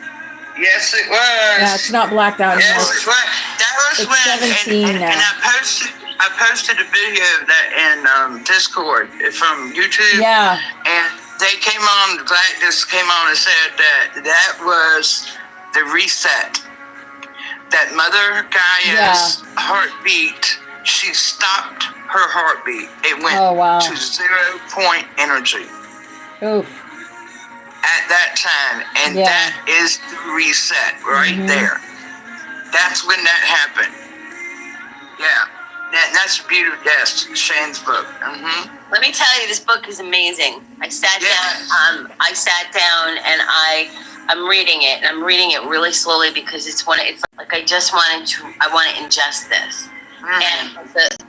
Yes, it was. Yeah, it's not blacked out anymore. Yes, it was. That was It's 17 now. And I posted a video of that in Discord from YouTube. Yeah. And they came on, Galactus came on and said that was the reset. That Mother Gaia's heartbeat, she stopped her heartbeat. It went to 0 point energy. Oof. At that time. And that is the reset right there. That's when that happened. Yeah. That's a beautiful, yes, Shane's book. Let me tell you, this book is amazing. I sat down and I'm reading it, and I'm reading it really slowly because it's like I want to ingest this.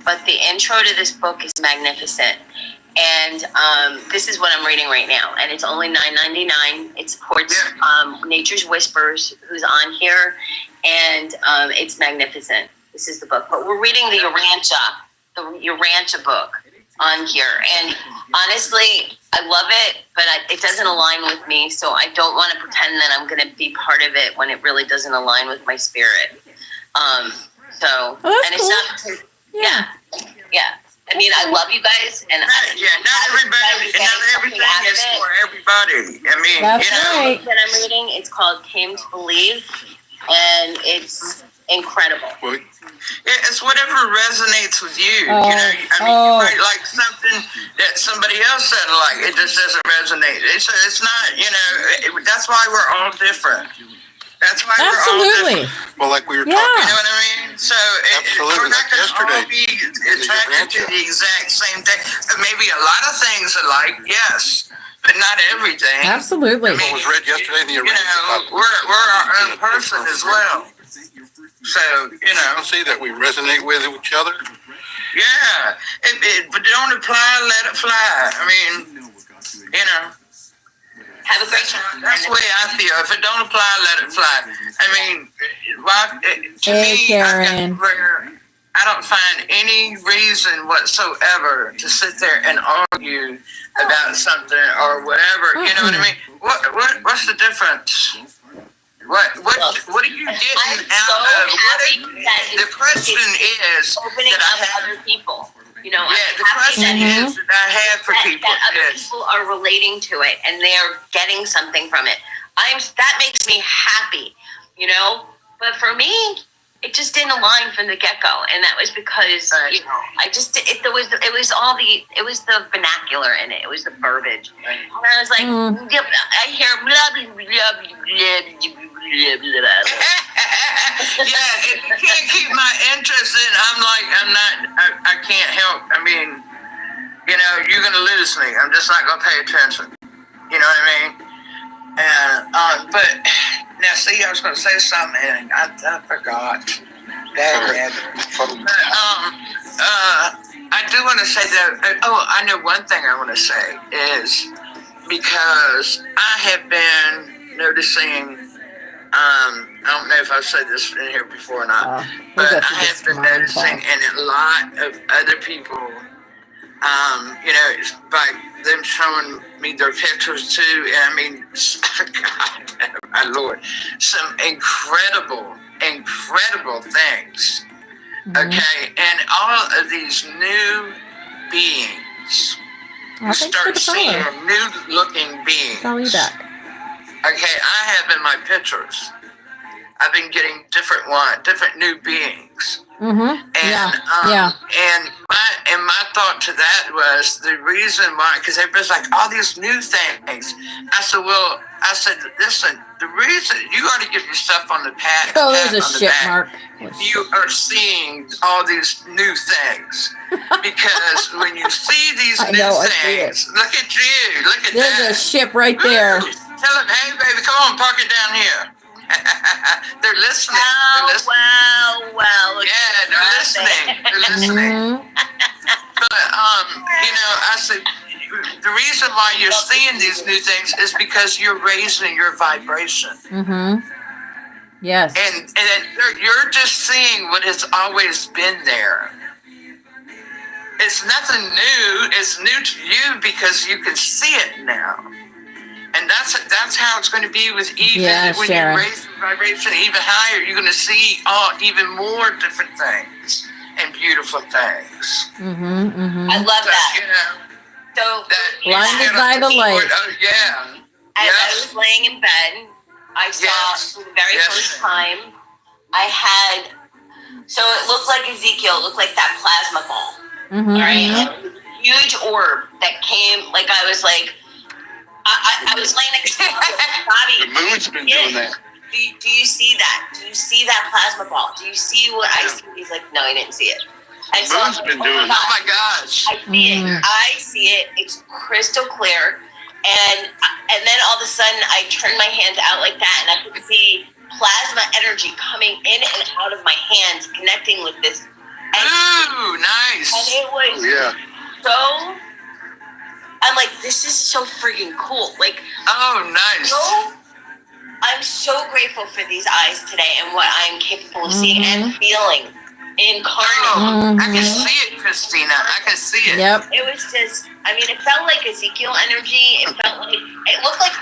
But the intro to this book is magnificent. And this is what I'm reading right now, and it's only $9.99. It supports Nature's Whispers, who's on here, and it's magnificent. This is the book, but we're reading the Urantia book on here, and honestly, I love it, but it doesn't align with me, so I don't want to pretend that I'm going to be part of it when it really doesn't align with my spirit. That's it's cool. not. Yeah. I mean, I love you guys, and not everything is for everybody. I mean, that's right. The book that I'm reading, it's called Came to Believe, and it's incredible. It's whatever resonates with you. You might like something that somebody else doesn't like. It just doesn't resonate. It's not. That's why we're all different. That's why we're all different. Well, like we were talking. You know what I mean? So we're not going to all be attracted to the exact same thing. Maybe a lot of things alike, yes, but not everything. Absolutely. I mean, what was read yesterday in the we're our own person as well. So, see that we resonate with each other. Yeah. But don't apply, let it fly. I mean, Have a great time. That's the way I feel. If it don't apply, let it fly. I mean, Karen. I don't find any reason whatsoever to sit there and argue about something or whatever. You know what I mean? What's the difference? What are you getting out of? The question is opening that up other people. The question is that I have for people. That other people are relating to it and they are getting something from it. That makes me happy you know. But for me, it just didn't align from the get go, and that was because you know, it was the vernacular in it. It was the verbiage, and I was like, yep, I hear blah blah blah blah blah blah. Yeah, if you can't keep my interest in, I can't help. I mean, you know, you're gonna lose me. I'm just not gonna pay attention. You know what I mean? And but now, see, I was gonna say something and I forgot. I do want to say that. Oh, I know one thing I want to say is because I have been noticing. I don't know if I've said this in here before or not, but I have been noticing, and a lot of other people, you know, by them showing me their pictures too, and I mean, God, my Lord, some incredible things. Okay, and all of these new beings, you start seeing new looking beings. I'll leave that. Okay, I have in my pictures, I've been getting different new beings. Mm-hmm. And and my thought to that was the reason why, because everybody's like, all these new things. I said, listen, the reason you got to give yourself on the pat. Oh, there's a shit back, mark. You are seeing all these new things because when you see these new things, look at you, look at that. There's a ship right there. Tell them, hey baby, come on, park it down here. They're listening. Well. Yeah, they're listening. They're listening. But you know, I said the reason why you're seeing these new things is because you're raising your vibration. Mm-hmm. Yes. And you're just seeing what has always been there. It's nothing new. It's new to you because you can see it now. And that's how it's going to be with when Sharon. you raise the vibration even higher, you're going to see even more different things and beautiful things. Mm-hmm, mm-hmm. I love that. You know, so blinded by the light. Oh, yeah. As I was laying in bed, I saw for the very first time, I had, so it looked like Ezekiel, it looked like that plasma ball. Mm-hmm, all right? Mm-hmm. A huge orb that came, like I was like, I was laying next to Bobby. The moon's been doing that. Do you see that? Do you see that plasma ball? Do you see what I see? He's like, no, he didn't see it. The moon's been doing that. Oh my gosh. I see it. I see it. It's crystal clear. And then all of a sudden, I turned my hands out like that, and I could see plasma energy coming in and out of my hands, connecting with this. Ooh, nice. And it was so. I'm like, this is so freaking cool. Like, oh, nice. I'm so grateful for these eyes today and what I'm capable of seeing and feeling incarnate. I can see it, Christina. I can see it. Yep. It was just, I mean, it felt like Ezekiel energy. It felt like, it looked like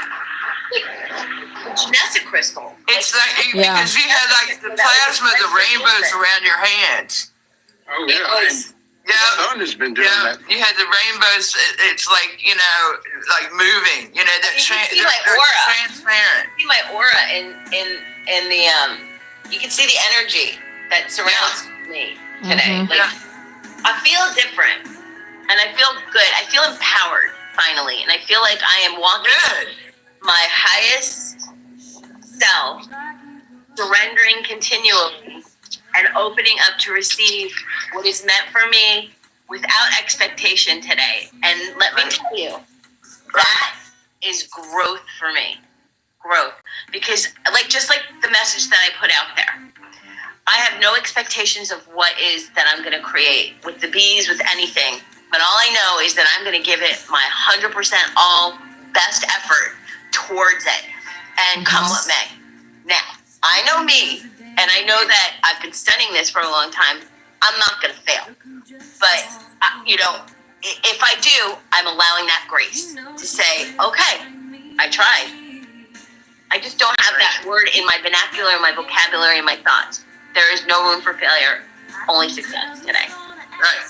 Janessa crystal. It's like, because you had like the plasma, the rainbows around your hands. Oh, yeah. The sun has been doing that. You had the rainbows. It's like, you know, like moving. You know, that see my aura. Transparent. You see my aura in the you can see the energy that surrounds me today. Mm-hmm. Like I feel different, and I feel good. I feel empowered finally, and I feel like I am walking my highest self, surrendering continually. And opening up to receive what is meant for me without expectation today. And let me tell you, that is growth for me. Growth. Because just like the message that I put out there, I have no expectations of what is that I'm going to create with the bees, with anything. But all I know is that I'm going to give it my 100% all best effort towards it and come what may. Now, I know me. And I know that I've been studying this for a long time. I'm not going to fail. But, you know, if I do, I'm allowing that grace to say, okay, I tried. I just don't have that word in my vernacular, my vocabulary, my thoughts. There is no room for failure, only success today. Right.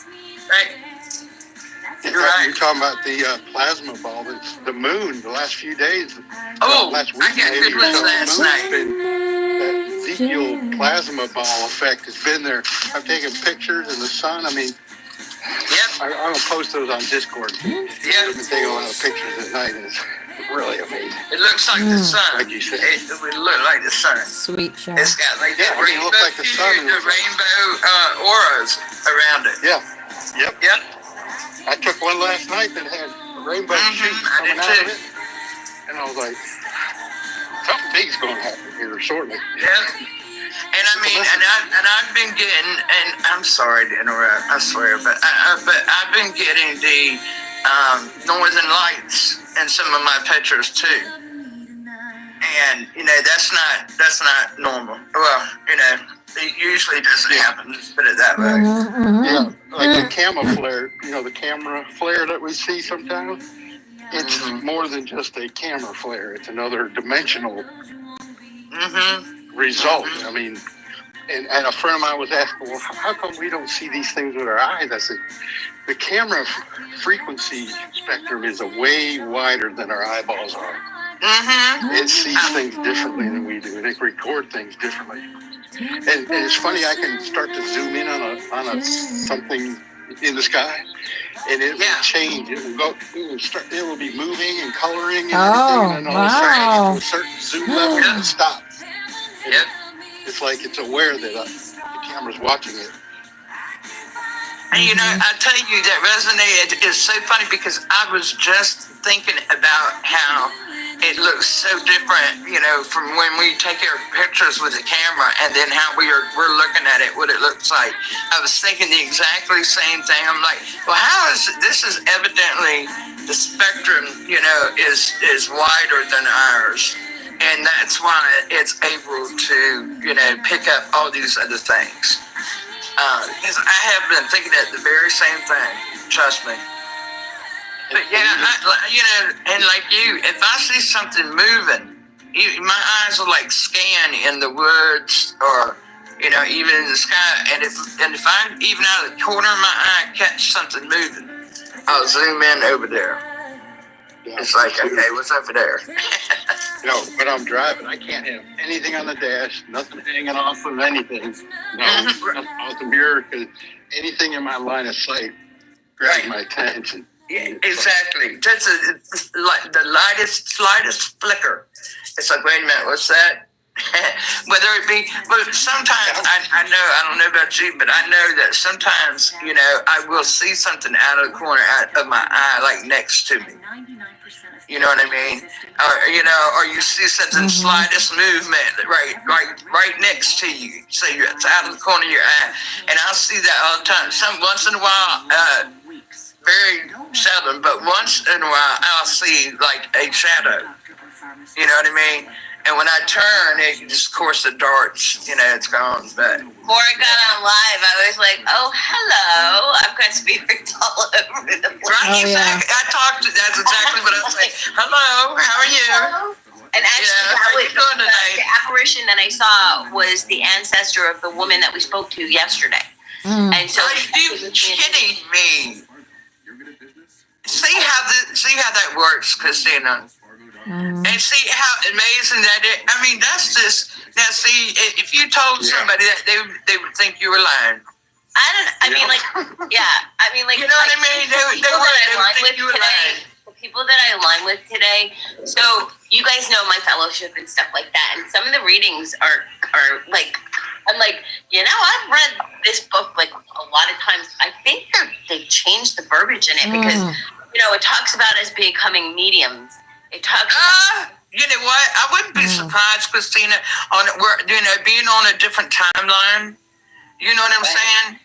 You're right. You're talking about the plasma ball. The moon, the last few days. Oh, last week, I got good ones last night. Ezekiel plasma ball effect has been there. I've taken pictures in the sun. I mean, I'm going to post those on Discord. Yeah. I've been taking a lot of pictures at night, and it's really amazing. It looks like the sun. Like you said. It would look like the sun. Sweet show. It's got like Yeah, the I mean, it rainbow, looks like the sun. the rainbow auras around it. Yeah. Yep. Yep. I took one last night that had a rainbow shoot I coming did out of too. it. And I was like, something big's going to happen here shortly. Yeah. And I mean, and I've been getting, and I'm sorry to interrupt, I swear, but I've been getting the Northern Lights in some of my pictures too. And you know, that's not normal. Well, you know, it usually doesn't happen. Let's put it that way. Yeah, like the camera flare, the camera flare that we see sometimes. It's more than just a camera flare. It's another dimensional result. I mean, and a friend of mine was asking, well, how come we don't see these things with our eyes? I said, the camera frequency spectrum is way wider than our eyeballs are. It sees things differently than we do, and it records things differently. And it's funny, I can start to zoom in on something in the sky, and it will change. It will go. It will be moving and coloring and everything, and then all of a sudden, to a certain zoom level, and it stops. And it's like it's aware that the camera's watching it. And you know, I tell you, that resonated is so funny because I was just thinking about how it looks so different, you know, from when we take our pictures with the camera and then how we're looking at it, what it looks like. I was thinking the exactly same thing. I'm like, well, how is this is evidently the spectrum, you know, is wider than ours. And that's why it's able to, you know, pick up all these other things. Because I have been thinking that the very same thing. Trust me. But yeah, you know, and like you, if I see something moving, my eyes will like scan in the woods or, you know, even in the sky. And if I even out of the corner of my eye catch something moving, I'll zoom in over there. Yeah, it's like, okay, what's over there? When I'm driving, I can't have anything on the dash, nothing hanging off of anything. Nothing off the mirror, because anything in my line of sight grabs my attention. Yeah, exactly. That's like the slightest flicker. It's like, wait a minute, what's that? Whether it be, but sometimes I know, I don't know about you, but I know that sometimes, you know, I will see something out of the corner of my eye, like next to me. You know what I mean? Or, you know, or you see something slightest movement right next to you. So it's out of the corner of your eye. And I'll see that all the time. Once in a while, very seldom, but once in a while, I'll see like a shadow. You know what I mean? And when I turn, it just, of course, it darts. You know, it's gone. But before I got on live, I was like, "Oh, hello! I've got spirits all over the place." Right? Exactly. That's exactly what I was saying. Hello, how are you? Hello. And actually, the apparition that I saw was the ancestor of the woman that we spoke to yesterday. And so, are you kidding me? See how that works, Christina. And see how amazing that is. I mean, that's just, now see, if you told somebody that, they would think you were lying. I mean, like, you know what I mean? They would think you were lying. The people that I align with today, so you guys know my fellowship and stuff like that, and some of the readings are like, I'm like, you know, I've read this book like a lot of times. I think they've changed the verbiage in it because, you know, it talks about us becoming mediums. It talks about... You know what? I wouldn't be surprised, Christina, being on a different timeline. You know what I'm saying?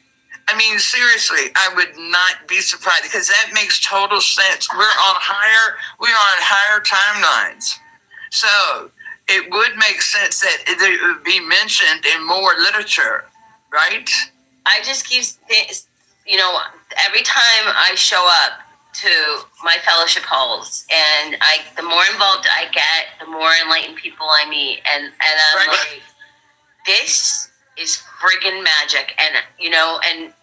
I mean, seriously, I would not be surprised because that makes total sense. We're on higher timelines. So it would make sense that it would be mentioned in more literature, right? I just keep, you know, every time I show up to my fellowship halls, and the more involved I get, the more enlightened people I meet, and I'm like, this is friggin' magic, and you know, and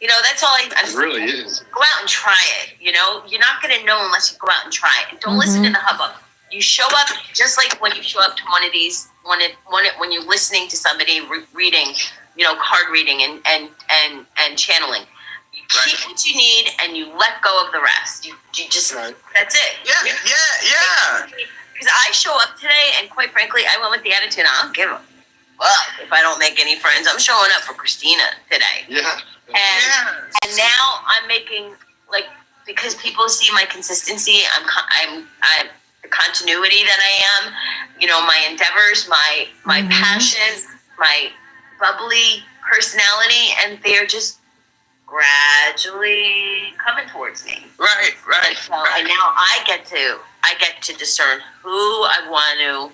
you know, that's all it really is. Go out and try it. You know, you're not gonna know unless you go out and try it. And don't listen to the hubbub. You show up just like when you show up to one of these when you're listening to somebody reading, card reading and channeling. You keep what you need and you let go of the rest. You just, that's it. Yeah. Because I show up today and quite frankly, I went with the attitude, I don't give a fuck if I don't make any friends. I'm showing up for Christina today. Yeah. And now I'm making, like, because people see my consistency, I'm the continuity that I am, my endeavors, my passion, my bubbly personality, and they're just gradually coming towards me. Right. So and now I get to discern who I want to.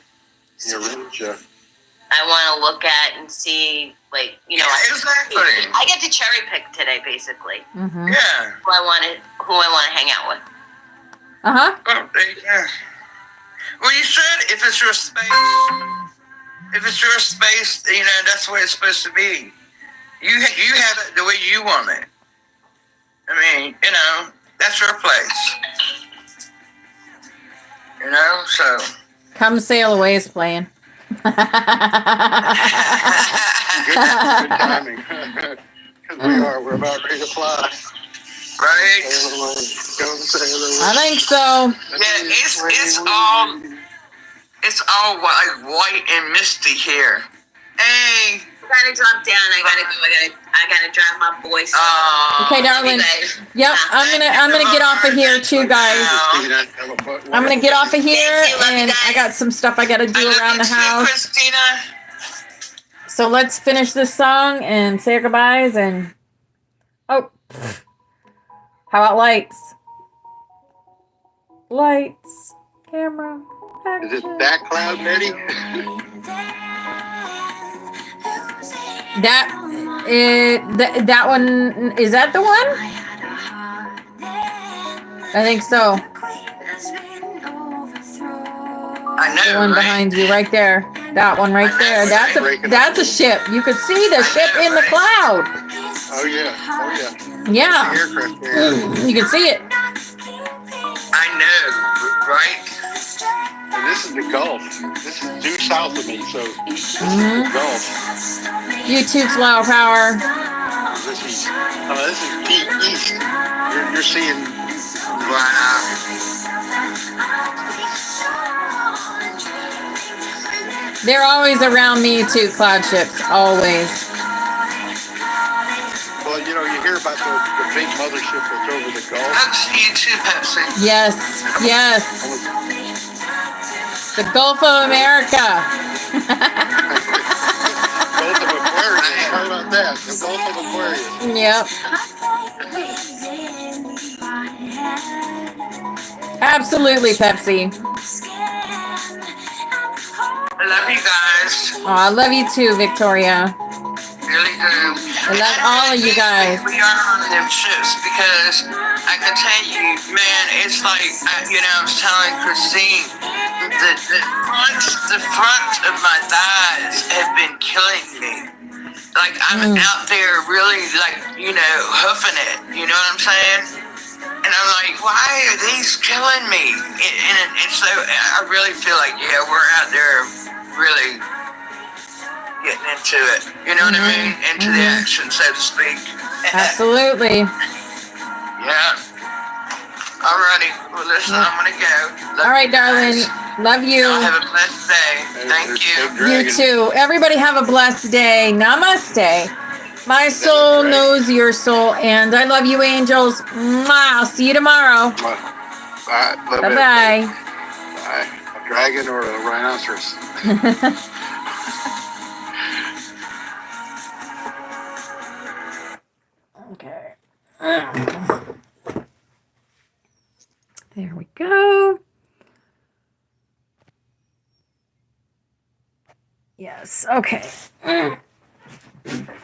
I want to look at and see, like, exactly. I get to cherry pick today, basically. Mm-hmm. Yeah. Who I want to hang out with. Uh-huh. Oh, there you go. Well, you should, if it's your space, that's where it's supposed to be. You have it the way you want it. I mean, that's your place. So. Come Sail Away is playing. Good timing. Because we're about ready to fly. Right. I think so. Yeah, it's all white and misty here. Hey. I gotta drop down. I gotta go. I gotta drive my boys. Okay, darling. Yep, I'm gonna get off of here too, guys. I'm gonna get off of here, and I got some stuff I gotta do around the house. Christina. So let's finish this song and say our goodbyes. And how about lights? Lights, camera, action. Is it that cloud, Betty? That one, is that the one? I think so. I know. The one behind you, right there. That one right there. That's a ship. You could see the ship in the cloud. Oh yeah. Yeah. The aircraft there. You can see it. I know, right? And this is the Gulf. This is due south of me, so this is the Gulf. YouTube's Flower Power. This is deep east. You're seeing. Wow. They're always around me too, cloud ships. Always. Well, you hear about the big mothership that's over the Gulf. That's you too, Pepsi. Yes. The Gulf of America. Gulf of Aquarius. How about that? The Gulf of Aquarius. Yep. Absolutely, Pepsi. I love you guys. Oh, I love you too, Victoria. Really do. I love all of you guys. We are on them ships because I can tell you, man, it's like, I was telling Christine, the front of my thighs have been killing me. Like, I'm out there really, hoofing it. You know what I'm saying? And I'm like, why are these killing me? And so I really feel like, we're out there really getting into it. You know what I mean? Into the action, so to speak. Absolutely. Yeah. Alrighty. Well, listen, I'm going to go. All right, darling. Love you. Y'all have a blessed day. Thank you. You too. Everybody have a blessed day. Namaste. My soul knows your soul, and I love you, angels. Mwah. I'll see you tomorrow. Bye. Bye-bye. Bye. A dragon or a rhinoceros. Okay. There we go. Yes. Okay.